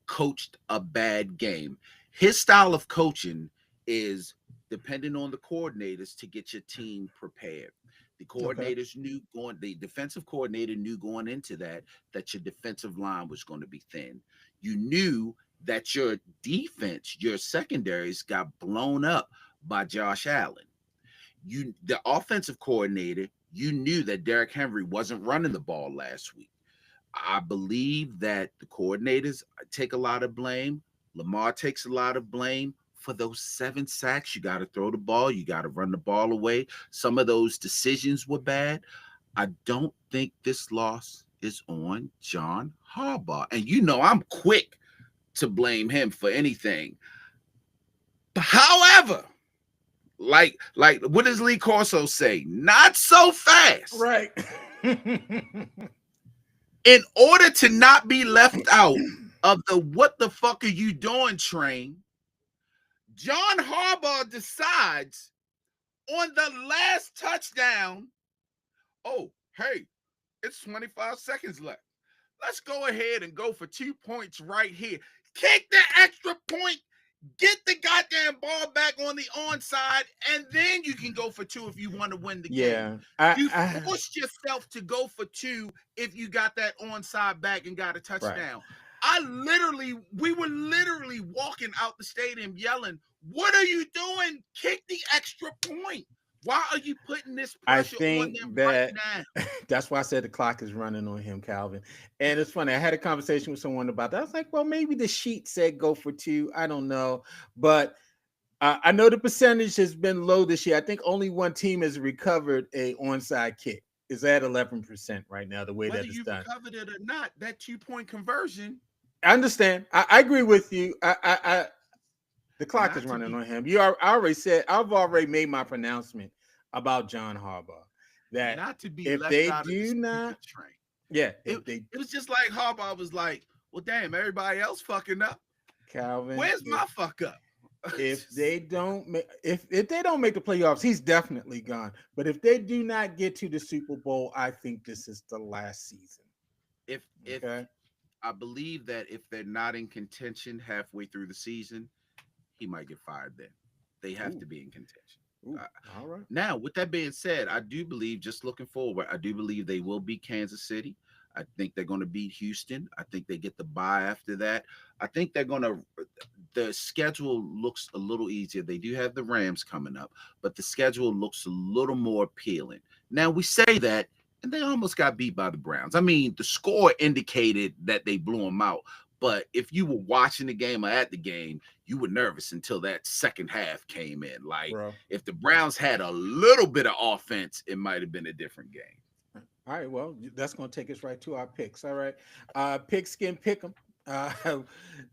coached a bad game. His style of coaching is depending on the coordinators to get your team prepared. The coordinators the defensive coordinator knew going into that your defensive line was going to be thin. You knew that your defense, your secondaries got blown up by Josh Allen. The offensive coordinator, you knew that Derrick Henry wasn't running the ball last week. I believe that the coordinators take a lot of blame. Lamar takes a lot of blame for those 7 sacks. You got to throw the ball. You got to run the ball away. Some of those decisions were bad. I don't think this loss is on John Harbaugh. And I'm quick to blame him for anything. However, like what does Lee Corso say? Not so fast. Right. In order to not be left out of the what the fuck are you doing train, John Harbaugh decides on the last touchdown, oh, hey, it's 25 seconds left. Let's go ahead and go for 2 points right here. Kick the extra point, get the goddamn ball back on the onside, and then you can go for 2 if you want to win the game. You forced yourself to go for 2 if you got that onside back and got a touchdown. Right. We were literally walking out the stadium yelling, what are you doing? Kick the extra point. Why are you putting this pressure on them right now? That's why I said the clock is running on him, Calvin. And it's funny. I had a conversation with someone about that. I was like, well, maybe the sheet said go for 2. I don't know. But I know the percentage has been low this year. I think only one team has recovered a onside kick. Is at 11% right now, the way that it's done. Whether you recovered it or not, that 2-point conversion. I understand. I agree with you. The clock is running on him. I've already made my pronouncement about John Harbaugh. That not to be if left they out do of not train. Yeah. It was just like Harbaugh was like, well, damn, everybody else fucking up. Calvin, where's my fuck up? If they don't make the playoffs, he's definitely gone. But if they do not get to the Super Bowl, I think this is the last season. If I believe that if they're not in contention halfway through the season, he might get fired then. They have to be in contention. All right. Now, with that being said, I do believe, just looking forward, I do believe they will beat Kansas City. I think they're going to beat Houston. I think they get the bye after that. I think the schedule looks a little easier. They do have the Rams coming up, but the schedule looks a little more appealing. Now, we say that, and they almost got beat by the Browns. I mean, the score indicated that they blew them out. But if you were watching the game or at the game, you were nervous until that second half came in. Like, if the Browns had a little bit of offense, it might have been a different game. All right, well, that's going to take us right to our picks. All right, Pigskin Pic'em.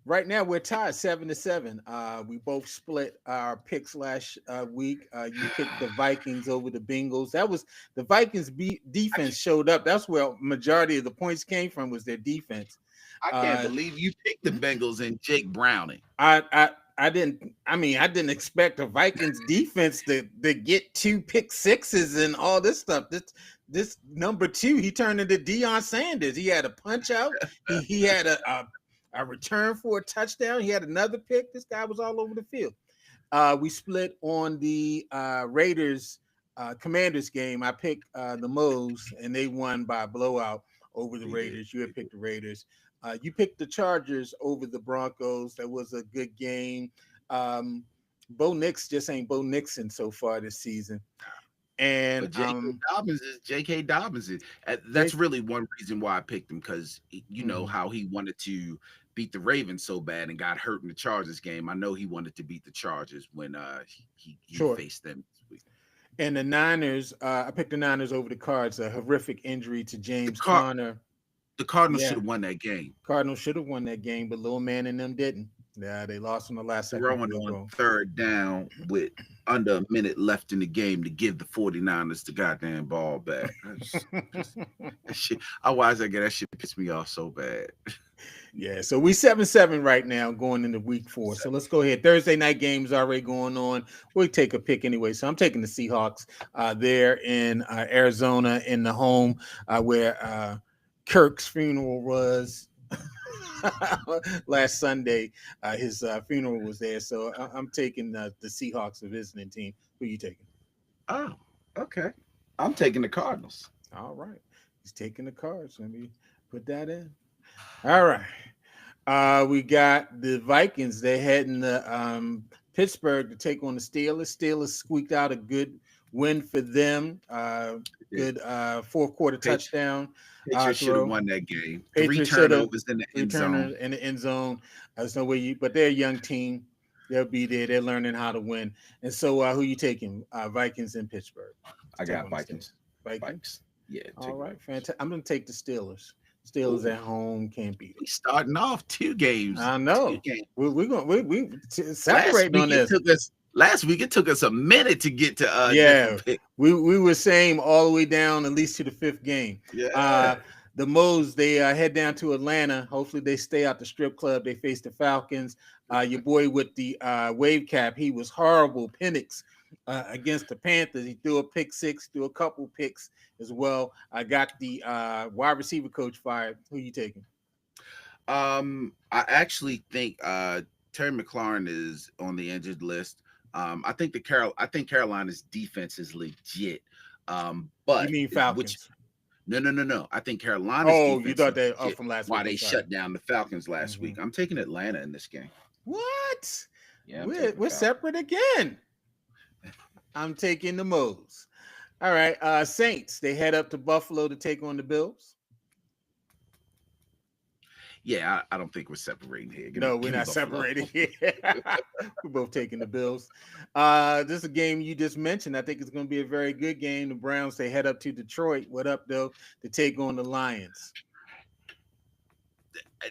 Right now we're tied 7-7. We both split our picks last week. You picked the Vikings over the Bengals. That was the Vikings defense showed up. That's where majority of the points came from, was their defense. I can't believe you picked the Bengals and Jake Browning. I didn't expect the Vikings defense to get 2 pick sixes and all this stuff. This number 2, he turned into Deion Sanders. He had a punch out. He had a return for a touchdown. He had another pick. This guy was all over the field. We split on the Raiders Commanders game. I picked the Moes, and they won by a blowout over the Raiders. You had picked the Raiders. You picked the Chargers over the Broncos. That was a good game. Bo Nix just ain't Bo Nixon so far this season. And J.K. Dobbins is. That's really one reason why I picked him, because you know how he wanted to beat the Ravens so bad and got hurt in the Chargers game. I know he wanted to beat the Chargers when he faced them this week. And the Niners, I picked the Niners over the Cards. A horrific injury to James Conner. The Cardinals should have won that game. Cardinals should have won that game, but little man and them didn't. Yeah, they lost on the last second. Throwing on third down with under a minute left in the game to give the 49ers the goddamn ball back. That shit, why does I get that shit? Pissed me off so bad. Yeah, so we 7-7 right now going into week 4. So let's go ahead. Thursday night games already going on. We'll take a pick anyway. So I'm taking the Seahawks there in Arizona, in the home where Kirk's funeral was last Sunday. His funeral was there. So I'm taking the Seahawks, the visiting team. Who are you taking? Oh, okay. I'm taking the Cardinals. All right. He's taking the Cards. Let me put that in. All right. We got the Vikings. They're heading to Pittsburgh to take on the Steelers. Steelers squeaked out a good win for them. Good fourth quarter touchdown. Patriots should have won that game. Patriots 3 turnovers in the end zone. In the end zone. There's no way but they're a young team. They'll be there. They're learning how to win. And so, who you taking? Vikings in Pittsburgh. I got Vikings. Vikings. Yeah. All right. Fantastic. I'm going to take the Steelers. Steelers at home can't beat it. Starting off 2 games. I know. We're going. We separating on this. Last week it took us a minute to get to we were same all the way down at least to the 5th game. The Moes, they head down to Atlanta. Hopefully they stay out the strip club. They face the Falcons. Your boy with the wave cap, he was horrible. Penix against the Panthers. He threw a pick 6, threw a couple picks as well. I got the wide receiver coach fired. Who you taking? I actually think Terry McLaurin is on the injured list. I think Carolina's defense is legit. But you mean Falcons? No. I think Carolina's defense you thought they from last week. Why they shut down the Falcons last week. I'm taking Atlanta in this game. What? Yeah, we're separate again. I'm taking the Moes. All right. Saints, they head up to Buffalo to take on the Bills. Yeah, I don't think we're separating here. We're not separating here. We're both taking the Bills. This is a game you just mentioned. I think it's going to be a very good game. The Browns, they head up to Detroit. What up, though? To take on the Lions.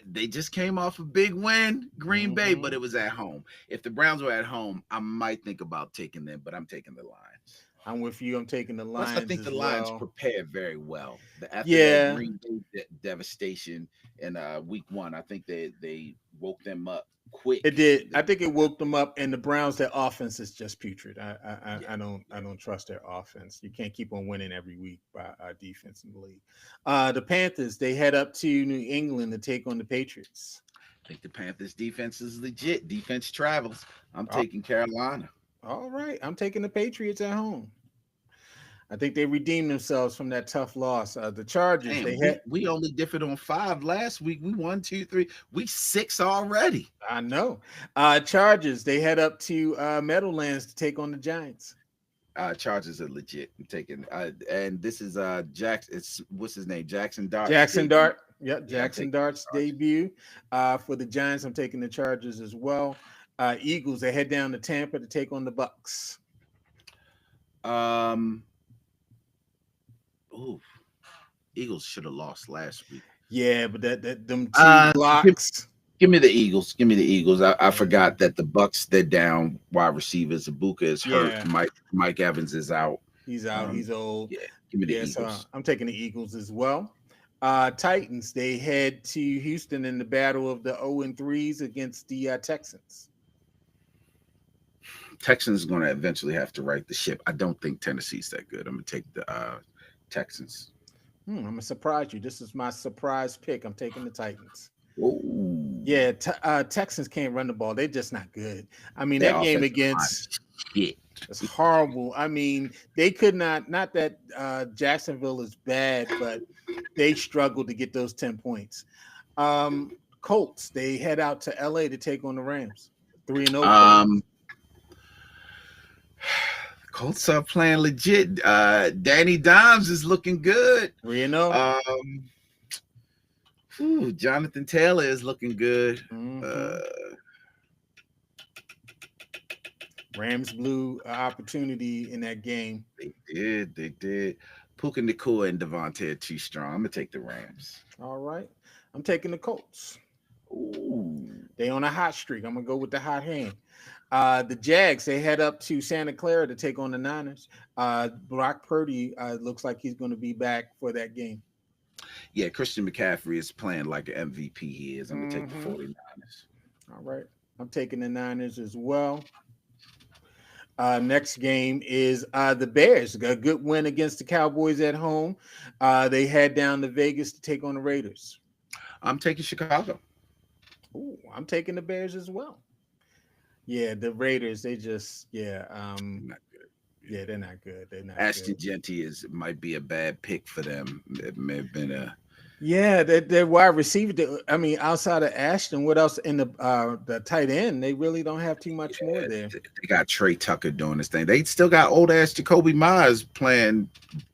They just came off a big win, Green Bay, but it was at home. If the Browns were at home, I might think about taking them, but I'm taking the Lions. I'm with you. I'm taking the Lions. Plus, I think the Lions prepared very well. After that Green Bay devastation in week 1, I think they woke them up quick. It did. I think it woke them up. And the Browns, their offense is just putrid. I don't trust their offense. You can't keep on winning every week by our defense in the league. The Panthers, they head up to New England to take on the Patriots. I think the Panthers defense is legit. Defense travels. I'm taking Carolina. All right. I'm taking the Patriots at home. I think they redeemed themselves from that tough loss. The Chargers, we only differed on 5 last week. We 1, 2, 3. We 6 already. I know. Chargers, they head up to Meadowlands to take on the Giants. Chargers are legit. I'm taking and this is what's his name? Jackson Dart. Jackson Dart. Yep, Jackson Dart's debut. For the Giants, I'm taking the Chargers as well. Eagles, they head down to Tampa to take on the Bucks. Eagles should have lost last week. Yeah, but them 2 blocks. Give me the Eagles. I forgot that the Bucks, they're down wide receivers. Ibuka is hurt. Mike Evans is out. He's out. He's old. Yeah, give me the Eagles. So I'm taking the Eagles as well. Titans, they head to Houston in the battle of the 0-3s against the Texans. Texans going to eventually have to right the ship. I don't think Tennessee's that good. I'm going to take the Texans. I'm going to surprise you. This is my surprise pick. I'm taking the Titans. Ooh. Yeah, Texans can't run the ball. They're just not good. I mean, that game against it's horrible. I mean, they could not that Jacksonville is bad, but they struggled to get those 10 points. Colts, they head out to LA to take on the Rams. 3-0. Colts are playing legit. Danny Dimes is looking good. 3-0. Jonathan Taylor is looking good. Rams blew an opportunity in that game. They did. Puka Nacua and Devontae are too strong. I'm gonna take the Rams. All right. I'm taking the Colts. Ooh. They on a hot streak. I'm gonna go with the hot hand. The Jags, they head up to Santa Clara to take on the Niners. Brock Purdy looks like he's going to be back for that game. Yeah, Christian McCaffrey is playing like an MVP he is. I'm going to take the 49ers. All right. I'm taking the Niners as well. Next game is the Bears. Got a good win against the Cowboys at home. They head down to Vegas to take on the Raiders. I'm taking Chicago. Ooh, I'm taking the Bears as well. Yeah, the Raiders, they just, not good. Yeah, they're not good. They're not Ashton Genty might be a bad pick for them. It may have been Yeah, they're wide receiver. I mean, outside of Ashton, what else in the tight end? They really don't have too much more there. They got Trey Tucker doing this thing. They still got old ass Jacoby Myers playing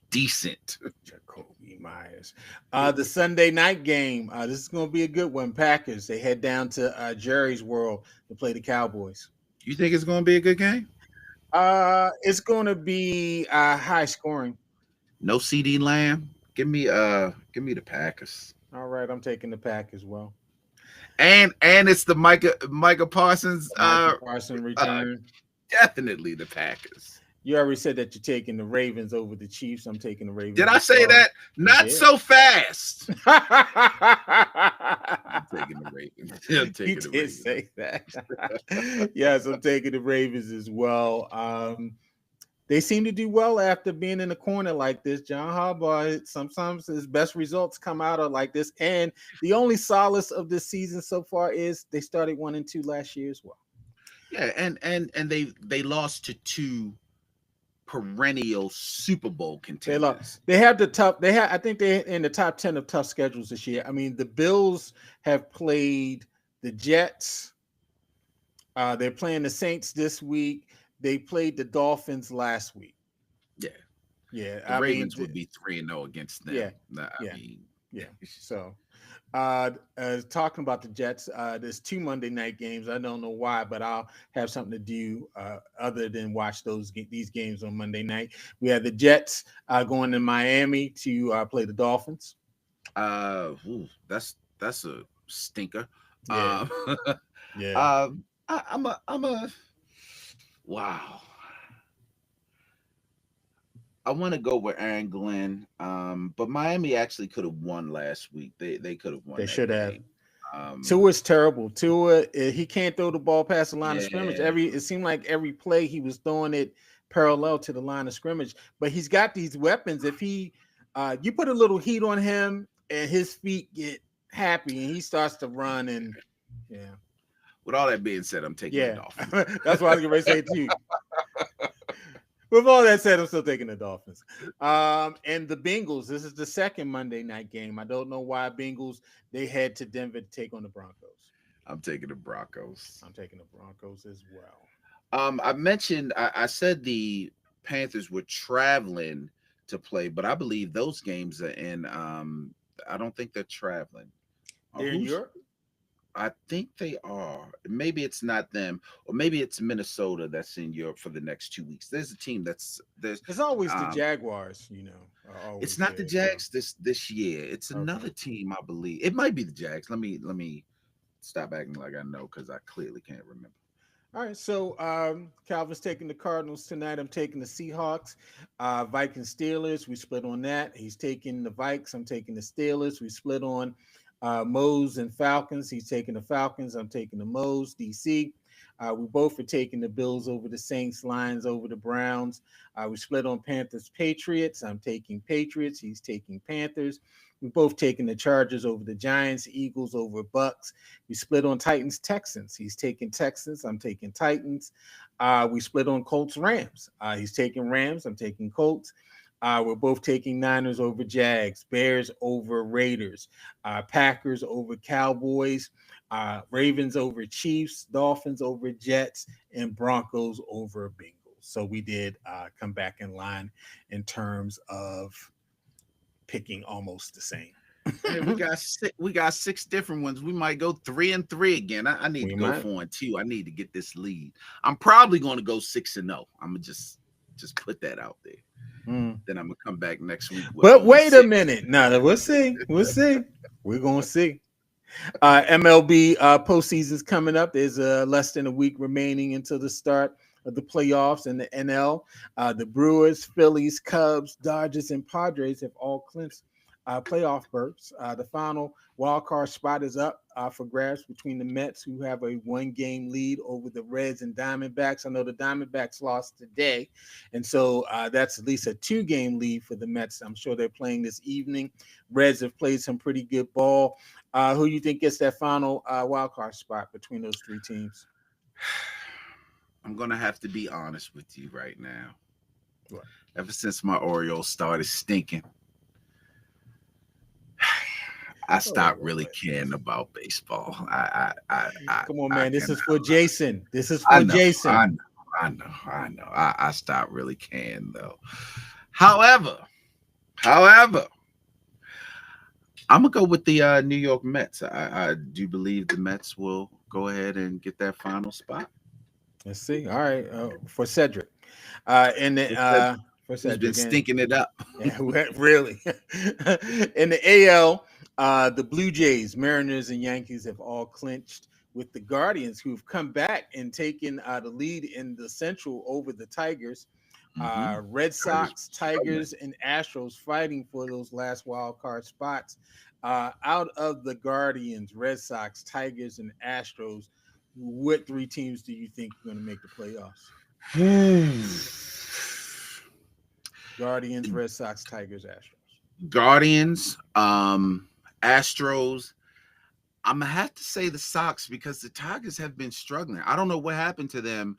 decent. Jacoby Myers. The Sunday night game. This is going to be a good one. Packers. They head down to Jerry's World to play the Cowboys. You think it's going to be a good game? It's going to be high scoring. No CD Lamb. Give me the Packers. All right, I'm taking the Pack as well. And it's the Micah Parsons Parsons return. Definitely the Packers. You already said that you're taking the Ravens over the Chiefs. I'm taking the Ravens. Did I say that? Not so fast. I'm taking the Ravens. You did say that. Yes, I'm taking the Ravens as well. They seem to do well after being in the corner like this. John Harbaugh, sometimes his best results come out of like this. And the only solace of this season so far is they started 1-2 last year as well. Yeah, and they lost to two perennial Super Bowl contenders. They have the tough. I think they're in the top 10 of tough schedules this year. I mean, the Bills have played the Jets. They're playing the Saints this week. They played the Dolphins last week. Yeah. The Ravens would be 3-0 against them. Yeah. So, talking about the Jets, there's 2 Monday night games. I don't know why, but I'll have something to do other than watch these games on Monday night. We have the Jets going to Miami to play the Dolphins. That's a stinker. Yeah. I'm a wow. I want to go with Aaron Glenn, but Miami actually could have won last week. They could have won. They should have. Tua's terrible. Tua, he can't throw the ball past the line of scrimmage. It seemed like every play he was throwing it parallel to the line of scrimmage. But he's got these weapons. If you put a little heat on him and his feet get happy and he starts to run and With all that being said, I'm taking the Dolphins. That's what I was going to say to you. With all that said, I'm still taking the Dolphins. And the Bengals, this is the second Monday night game. I don't know why Bengals, they head to Denver to take on the Broncos. I'm taking the Broncos. I'm taking the Broncos as well. I said the Panthers were traveling to play, but I believe those games are in, I don't think they're traveling. They're in Europe? I think they are. Maybe it's not them, or maybe it's Minnesota that's in Europe for the next 2 weeks. There's a team there's always the Jaguars, It's not the Jags this year. It's another team, I believe. It might be the Jags. Let me stop acting like I know because I clearly can't remember. All right, so Calvin's taking the Cardinals tonight. I'm taking the Seahawks. Vikings Steelers, we split on that. He's taking the Vikes. I'm taking the Steelers. We split on Moes and Falcons. He's taking the Falcons. I'm taking the Moes. DC. We both are taking the Bills over the Saints. Lions over the Browns. We split on Panthers Patriots. I'm taking Patriots. He's taking Panthers. We both taking the Chargers over the Giants. Eagles over Bucks. We split on Titans Texans. He's taking Texans. I'm taking Titans. We split on Colts Rams. He's taking Rams. I'm taking Colts. We're both taking Niners over Jags, Bears over Raiders, Packers over Cowboys, Ravens over Chiefs, Dolphins over Jets, and Broncos over Bengals. So we did come back in line in terms of picking almost the same. Hey, we got 6 different ones. We might go 3-3 again. I need to go 4-2. I need to get this lead. I'm probably going to go 6-0. I'm gonna just put that out there. Then I'm gonna come back next week. But wait a minute. No, we'll see. We're gonna see. MLB postseason's coming up. There's less than a week remaining until the start of the playoffs in the NL. The Brewers, Phillies, Cubs, Dodgers, and Padres have all clinched playoff berths. The final wild card spot is up for grabs between the Mets, who have a 1-game lead over the Reds and Diamondbacks. I know the Diamondbacks lost today, and so that's at least a 2-game lead for the Mets. I'm sure they're playing this evening. Reds have played some pretty good ball. Who you think gets that final wild card spot between those 3 teams? I'm going to have to be honest with you right now. What? Ever since my Orioles started stinking, I stopped really caring about baseball. Come on, man. This is for Jason. This is for Jason. I know. I stopped really caring though. However, I'm gonna go with the New York Mets. I do believe the Mets will go ahead and get that final spot. Let's see. All right, for Cedric. For Cedric, who's been stinking it up. Yeah, really. In the AL, the Blue Jays, Mariners, and Yankees have all clinched, with the Guardians, who've come back and taken the lead in the Central over the Tigers. Red Sox, Tigers, and Astros fighting for those last wild card spots. Out of the Guardians, Red Sox, Tigers, and Astros, what three teams do you think are going to make the playoffs? Guardians, Red Sox, Tigers, Astros. Guardians, Astros. I'm gonna have to say the Sox because the Tigers have been struggling. I don't know what happened to them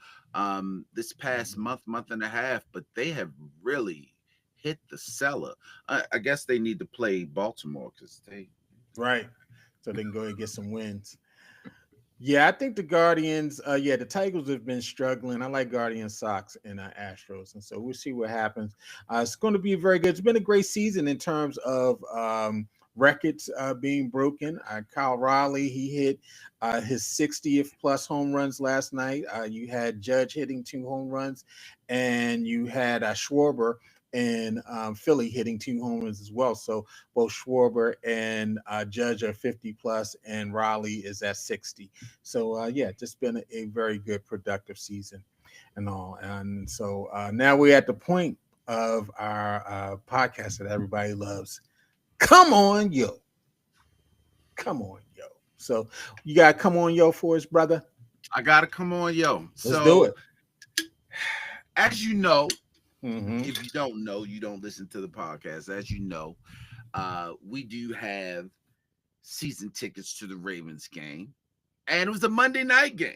this past month and a half, but they have really hit the cellar. I guess they need to play Baltimore because they so they can go and get some wins. Yeah, I think the Guardians, the Tigers have been struggling. I like Guardians, Sox, and Astros. And so we'll see what happens. It's going to be very good. It's been a great season in terms of records being broken. Kyle Raleigh, he hit his 60th plus home runs last night. You had Judge hitting 2 home runs, and you had Schwarber and Philly hitting 2 home runs as well. So both Schwarber and Judge are 50 plus, and Raleigh is at 60. So just been a very good productive season and all. And so now we're at the point of our podcast that everybody loves. Come on, yo. So you got to come on, yo, for us, brother. I got to come on, yo. Let's do it. As you know, if you don't know, you don't listen to the podcast. As you know, we do have season tickets to the Ravens game, and it was a Monday night game.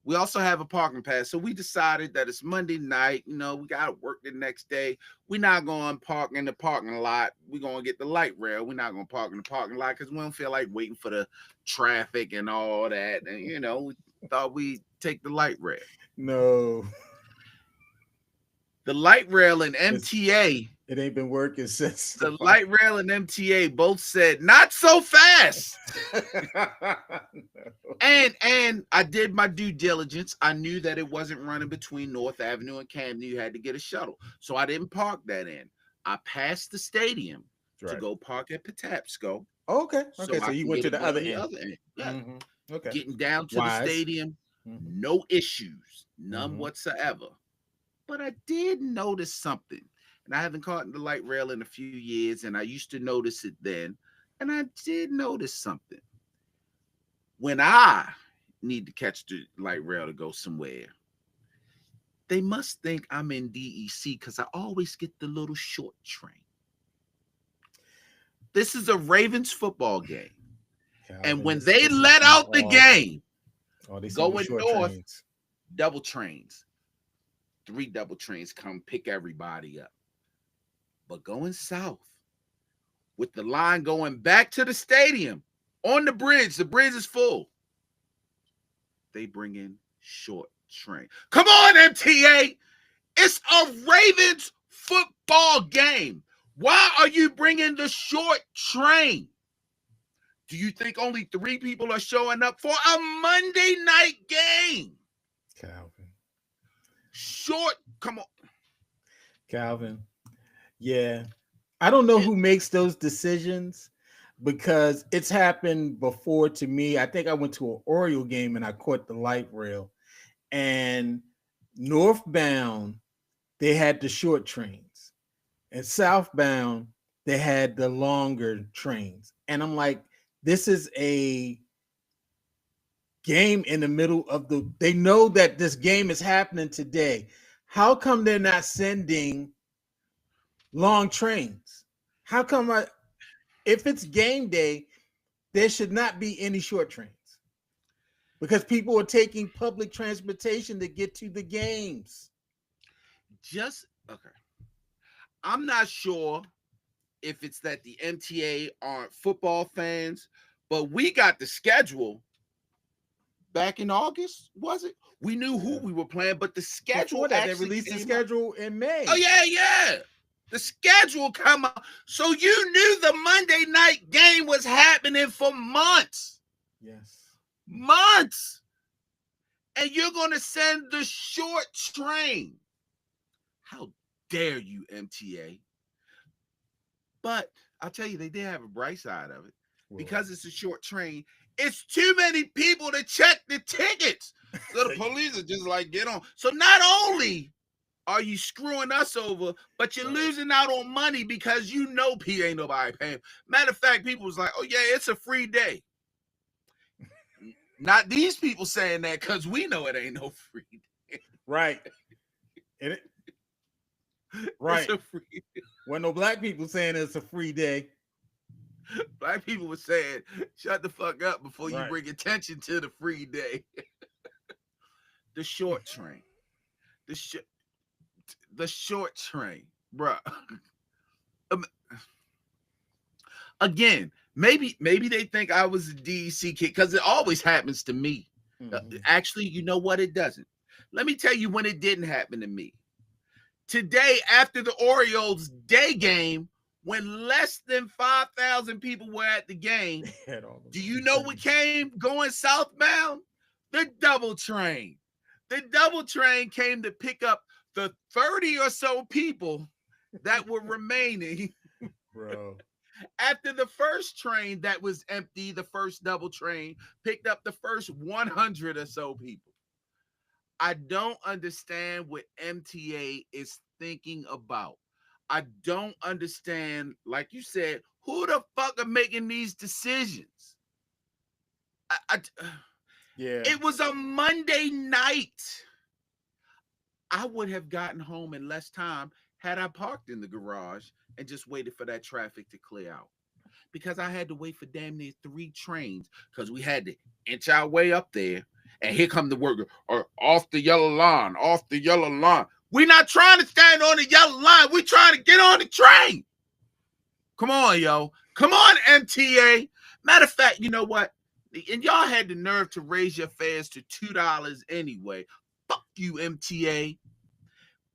We also have a parking pass, so we decided that it's Monday night. You know, we got to work the next day. We're not going to park in the parking lot. We're going to get the light rail. We're not going to park in the parking lot because we don't feel like waiting for the traffic and all that. And, you know, we thought we'd take the light rail. No. The light rail and MTA. It ain't been working since. The light rail and MTA both said, not so fast. No. And I did my due diligence. I knew that it wasn't running between North Avenue and Camden. You had to get a shuttle. So I didn't park that in. I passed the stadium to go park at Patapsco. Okay, so you went to the other end. Yeah. Okay. Getting down to the stadium, no issues, none whatsoever. But I did notice something, and I haven't caught the light rail in a few years, and I used to notice it then, and I did notice something. When I need to catch the light rail to go somewhere, they must think I'm in DEC because I always get the little short train. This is a Ravens football game, and when they let out the game, going north, double trains. 3 double trains come pick everybody up. But going south, with the line going back to the stadium, on the bridge is full. They bring in short train. Come on, MTA! It's a Ravens football game. Why are you bringing the short train? Do you think only 3 people are showing up for a Monday night game? Calvin. Short, come on. Calvin. Yeah. I don't know who makes those decisions because it's happened before to me. I think I went to an Oriole game and I caught the light rail. And northbound, they had the short trains. And southbound, they had the longer trains. And I'm like, this is a game in the middle of they know that this game is happening today. How come they're not sending long trains? How come if it's game day, there should not be any short trains because people are taking public transportation to get to the games. Okay. I'm not sure if it's that the MTA aren't football fans, but we got the schedule back in August, was it? We knew who we were playing, but the schedule they released the schedule in May. Oh, yeah. The schedule come out. So you knew the Monday night game was happening for months. Yes. Months. And you're going to send the short train. How dare you, MTA? But I'll tell you, they did have a bright side of it. Because it's a short train, it's too many people to check the tickets. So the police are just like, get on. So not only are you screwing us over, but you're losing out on money because you know P ain't nobody paying. Matter of fact, people was like, oh, yeah, it's a free day. Not these people saying that because we know it ain't no free day. Right. Right. It's a free day. When no black people saying it's a free day. Black people were saying, shut the fuck up before you bring attention to the free day. The short train. The short train, bruh. Again, maybe they think I was a DEC kid because it always happens to me. Mm-hmm. Actually, you know what? It doesn't. Let me tell you when it didn't happen to me. Today, after the Orioles day game, when less than 5,000 people were at the game, do you know what came going southbound? The double train. The double train came to pick up the 30 or so people that were remaining. Bro. After the first train that was empty, the first double train picked up the first 100 or so people. I don't understand what MTA is thinking about. I don't understand, like you said, who the fuck are making these decisions? Yeah. It was a Monday night. I would have gotten home in less time had I parked in the garage and just waited for that traffic to clear out. Because I had to wait for damn near 3 trains because we had to inch our way up there. And here come the worker, or off the yellow line. We're not trying to stand on the yellow line. We're trying to get on the train. Come on, yo. Come on, MTA. Matter of fact, you know what? And y'all had the nerve to raise your fares to $2 anyway. Fuck you, MTA.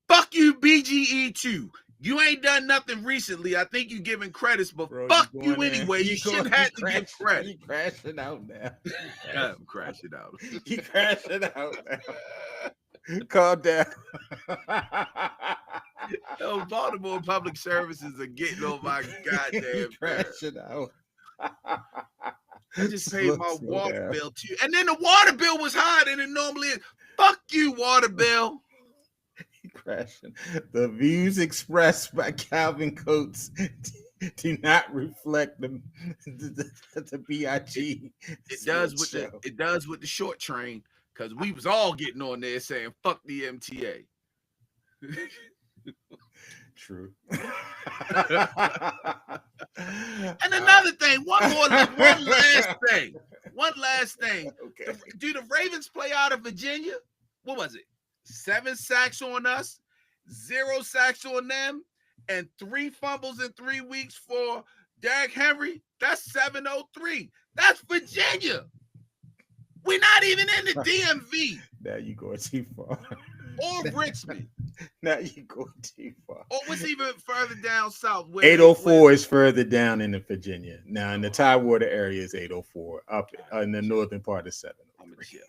Fuck you, BGE too. You ain't done nothing recently. I think you giving credits, but bro, fuck you anyway. You shouldn't have to give credit. You crashing out now. I'm crashing out. You crashing out now. Calm down. Those Baltimore public services are getting on my goddamn crashing out. I just paid my water bill too. And then the water bill was higher than it normally is. Fuck you, water bill. Crashing. The views expressed by Calvin Coates do not reflect the B.I.G. It does with the short train, because we was all getting on there saying fuck the MTA. True. And another thing, one last thing. Okay. Do the Ravens play out of Virginia? What was it? 7 sacks on us, 0 sacks on them, and 3 fumbles in 3 weeks for Derrick Henry. That's 703. That's Virginia. We're not even in the DMV. Now you go too far. Or Richmond. Now you go too far. Or what's even further down south? 804 is further down in the Virginia. Now in the Tidewater area is 804. Up in the northern part of 703.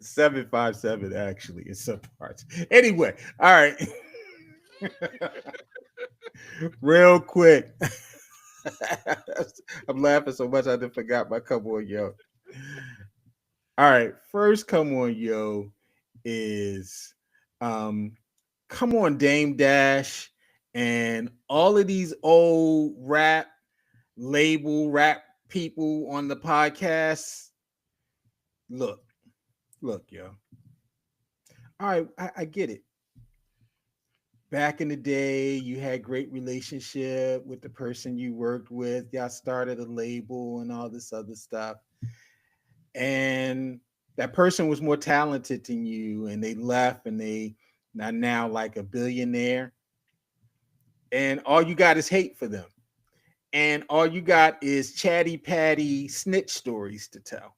757 actually in some parts. Anyway, all right. Real quick. I'm laughing so much I just forgot my come on yo. All right, first come on yo is come on Dame Dash and all of these old rap people on the podcast. Look, yo. All right, I get it. Back in the day, you had great relationship with the person you worked with. Y'all started a label and all this other stuff. And that person was more talented than you, and they left, and they are now like a billionaire. and all you got is hate for them. And all you got is chatty patty snitch stories to tell.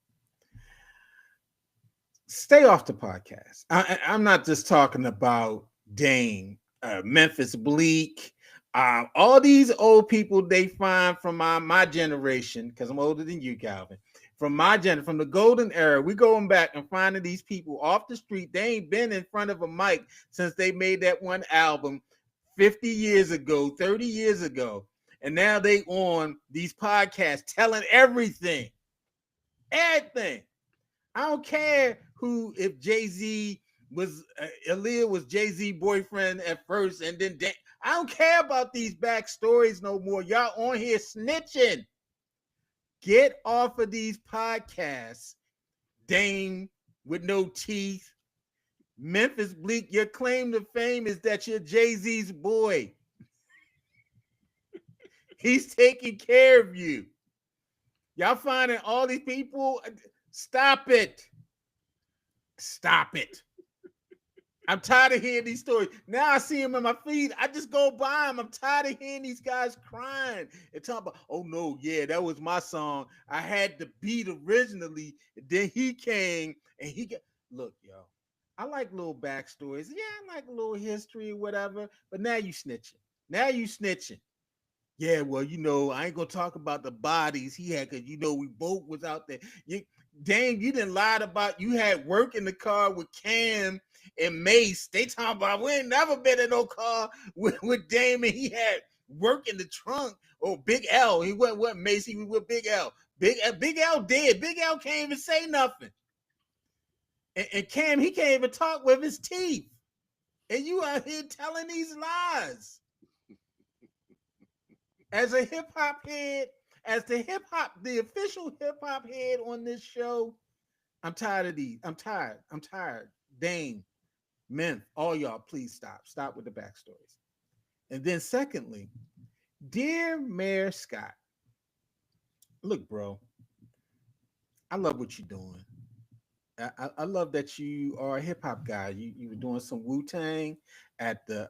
Stay off the podcast. I'm not just talking about Dame, Memphis Bleak, all these old people they find from my generation, because I'm older than you, Calvin. From my generation, from the golden era, we going back and finding these people off the street. They ain't been in front of a mic since they made that one album 50 years ago, 30 years ago. And now they on these podcasts telling everything. Everything. I don't care if Jay-Z was Aaliyah was Jay-Z boyfriend at first, and then I don't care about these backstories no more. Y'all on here snitching. Get off of these podcasts, Dame with no teeth. Memphis Bleak, your claim to fame is that you're Jay-Z's boy. He's taking care of you. Y'all finding all these people. Stop it. Stop it. I'm tired of hearing these stories. Now I see them in my feed. I just go by them. I'm tired of hearing these guys crying and talking about, oh no, yeah, that was my song. I had the beat originally. Then he came and he got, look, yo, I like little backstories. Yeah, I like a little history or whatever. But now you snitching. Now you snitching. Yeah, well, I ain't gonna talk about the bodies he had because we both was out there. Dame, you didn't lie about you had work in the car with Cam and Mace. They talking about we ain't never been in no car with Dame and he had work in the trunk. Or Big L, he went with Mace, he was with Big L. Big L did. Big L can't even say nothing. And Cam, he can't even talk with his teeth. And you out here telling these lies. As a hip hop head, as the official hip hop head on this show, I'm tired of these. I'm tired. Dame, Memph, all y'all, please stop. Stop with the backstories. And then secondly, dear Mayor Scott, look, bro, I love what you're doing. I love that you are a hip hop guy. You were doing some Wu-Tang at the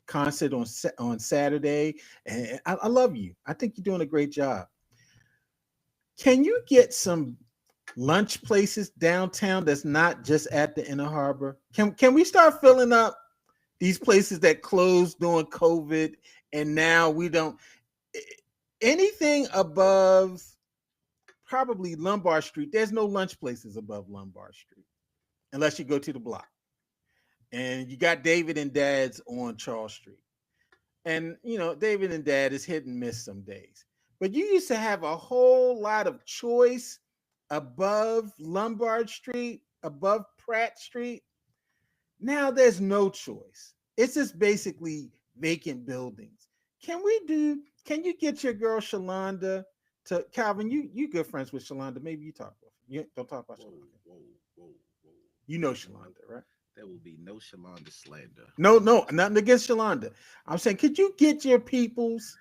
concert on Saturday, and I love you. I think you're doing a great job. Can you get some lunch places downtown that's not just at the Inner Harbor? Can we start filling up these places that closed during COVID, and now we don't anything above probably Lombard Street? There's no lunch places above Lombard Street unless you go to the block. And you got David and Dad's on Charles Street. And, David and Dad is hit and miss some days. But you used to have a whole lot of choice above Lombard Street, above Pratt Street. Now there's no choice. It's just basically vacant buildings. Can you get your girl Shalonda to, Calvin, you good friends with Shalonda. Maybe you talk with her. You don't talk about Shalonda. Whoa. You know Shalonda, right? There will be no Shalonda slander. No, nothing against Shalonda. I'm saying, could you get your peoples?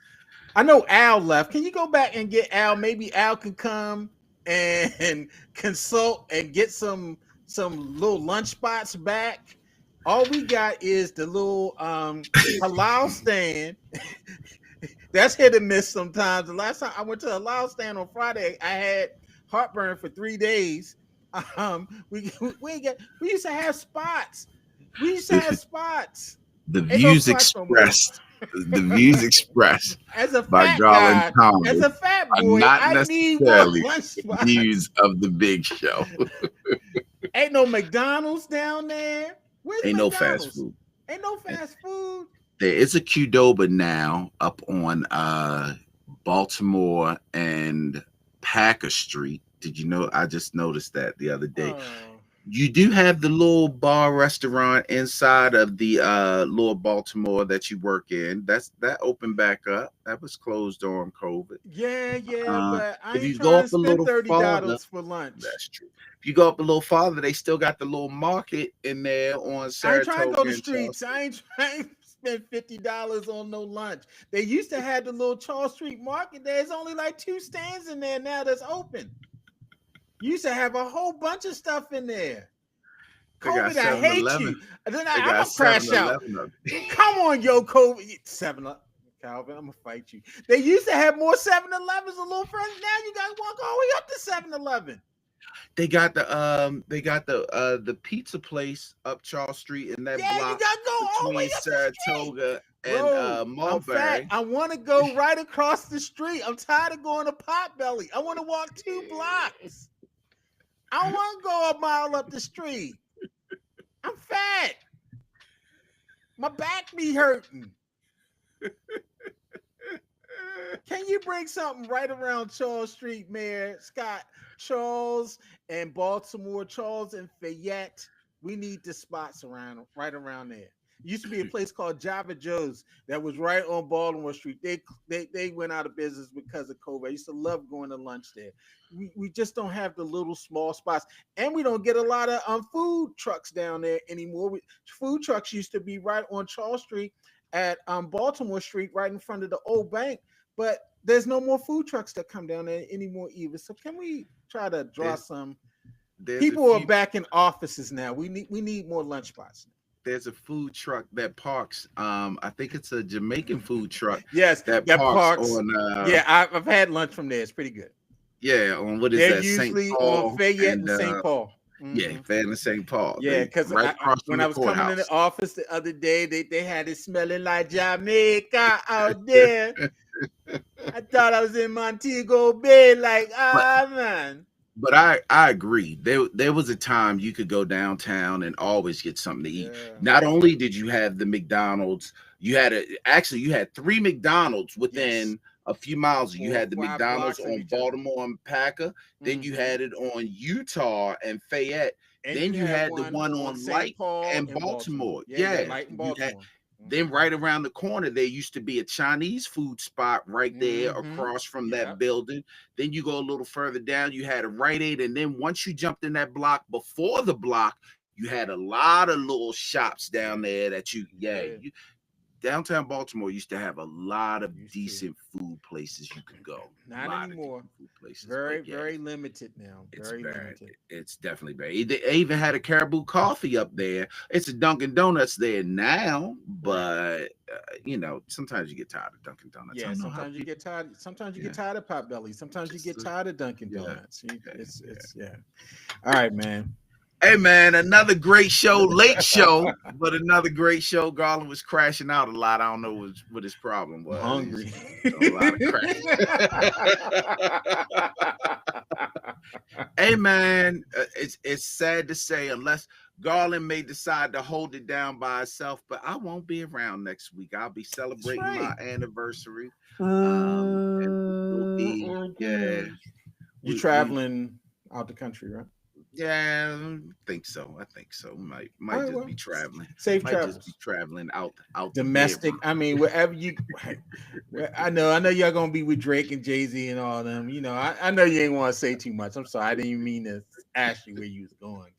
I know Al left. Can you go back and get Al? Maybe Al can come and consult and get some little lunch spots back. All we got is the little halal stand. That's hit and miss sometimes. The last time I went to a halal stand on Friday, I had heartburn for 3 days. We used to have spots. The views expressed. The views expressed as a by fat Garland guy, Thomas as a fat boy, not I necessarily need one lunch views of the big show. Ain't no McDonald's down there. Ain't no fast food. Ain't no fast food. There is a Qdoba now up on Baltimore and Packer Street. Did you know? I just noticed that the other day. You do have the little bar restaurant inside of the little Baltimore that you work in. That opened back up. That was closed during COVID. Yeah, but I if ain't you go up to a spend little $30 farther, for lunch. That's true. If you go up a little farther, they still got the little market in there on Saratoga. I ain't trying to go to the streets. I ain't trying to spend $50 on no lunch. They used to have the little Charles Street market. There's only like 2 stands in there now that's open. You used to have a whole bunch of stuff in there. COVID, I hate you. And then I'm gonna crash out. Come on, yo, COVID. 7-Eleven. Calvin, I'm gonna fight you. They used to have more 7-Elevens a little further. Now you gotta walk all the way up to 7-Eleven. They got the pizza place up Charles Street in that block. You gotta go all the way up Saratoga and Mulberry. I want to go right across the street. I'm tired of going to Potbelly. I want to walk 2 blocks. I don't want to go a mile up the street. I'm fat. My back be hurting. Can you bring something right around Charles Street, Mayor Scott? Charles and Baltimore, Charles and Fayette. We need the spots right around there. It used to be a place called Java Joe's that was right on Baltimore Street. They went out of business because of COVID. I used to love going to lunch there. We just don't have the little small spots, and we don't get a lot of food trucks down there anymore. Food trucks used to be right on Charles Street at Baltimore Street, right in front of the old bank, but there's no more food trucks that come down there anymore either. So can we try to draw some? People are back in offices now. We need more lunch spots. There's a food truck that parks. I think it's a Jamaican food truck. Yes, that parks on. I've had lunch from there. It's pretty good. Yeah, on what is They're that? Usually on Fayette and St. Paul. Mm-hmm. Yeah, Fayette and St. Paul. Yeah, because when I was coming in the office the other day, they had it smelling like Jamaica out there. I thought I was in Montego Bay, man. But I agree. There was a time you could go downtown and always get something to eat. Yeah. Not only did you have the McDonald's, you had 3 McDonald's within a few miles. You had the McDonald's on Baltimore and Packer. Then you had it on Utah and Fayette. And then you had the one on Light and Baltimore. Yeah. Light and Baltimore. Then right around the corner, there used to be a Chinese food spot right there across from that building. Then you go a little further down, you had a Rite Aid. And then once you jumped in that block, before the block, you had a lot of little shops down there that downtown Baltimore used to have a lot of decent food places you could go. Not anymore. Food places, very limited now. Limited. It's definitely very. They even had a Caribou Coffee up there. It's a Dunkin' Donuts there now, but sometimes you get tired of Dunkin' Donuts. Yeah, sometimes you get tired. Sometimes you get tired of Potbelly. Sometimes you get tired of Dunkin' Donuts. It's All right, man. Hey, man, another great show, late show, but another great show. Garland was crashing out a lot. I don't know what his problem was. Hungry. A lot of Hey, man, it's sad to say, unless Garland may decide to hold it down by himself, but I won't be around next week. I'll be celebrating my anniversary. You're traveling out the country, right? Yeah, I think so. Might just be traveling. Safe travels. Just be traveling out domestic. I mean, wherever you. I know y'all gonna be with Drake and Jay-Z and all them. I know you ain't want to say too much. I'm sorry, I didn't even mean to ask you where you was going.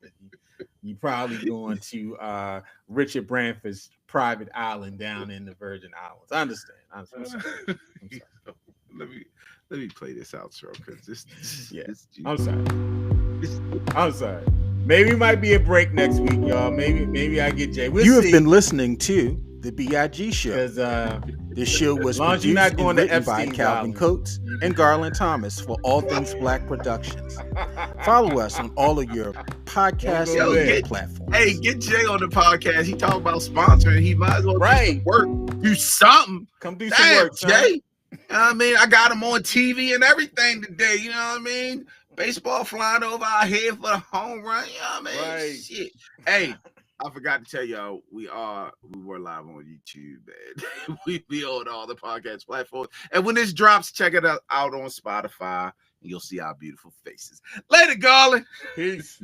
You probably going to Richard Branford's private island down in the Virgin Islands. I understand. I'm sorry. Let me play this outro because this. I'm sorry. Maybe it might be a break next week, y'all. Maybe I get Jay. You have been listening to the B.I.G. Show. Because this show was produced and written by Calvin Coates and Garland Thomas for All Things Black Productions. Follow us on all of your podcast platforms. Hey, get Jay on the podcast. He talking about sponsoring. He might as well do something. Come do some work, Jay. I got him on TV and everything today. You know what I mean? Baseball flying over our head for the home run. You know what I mean? Right. Shit. Hey, I forgot to tell y'all, we were live on YouTube, man. we on all the podcast platforms. And when this drops, check it out on Spotify, and you'll see our beautiful faces. Later, Garland. Peace.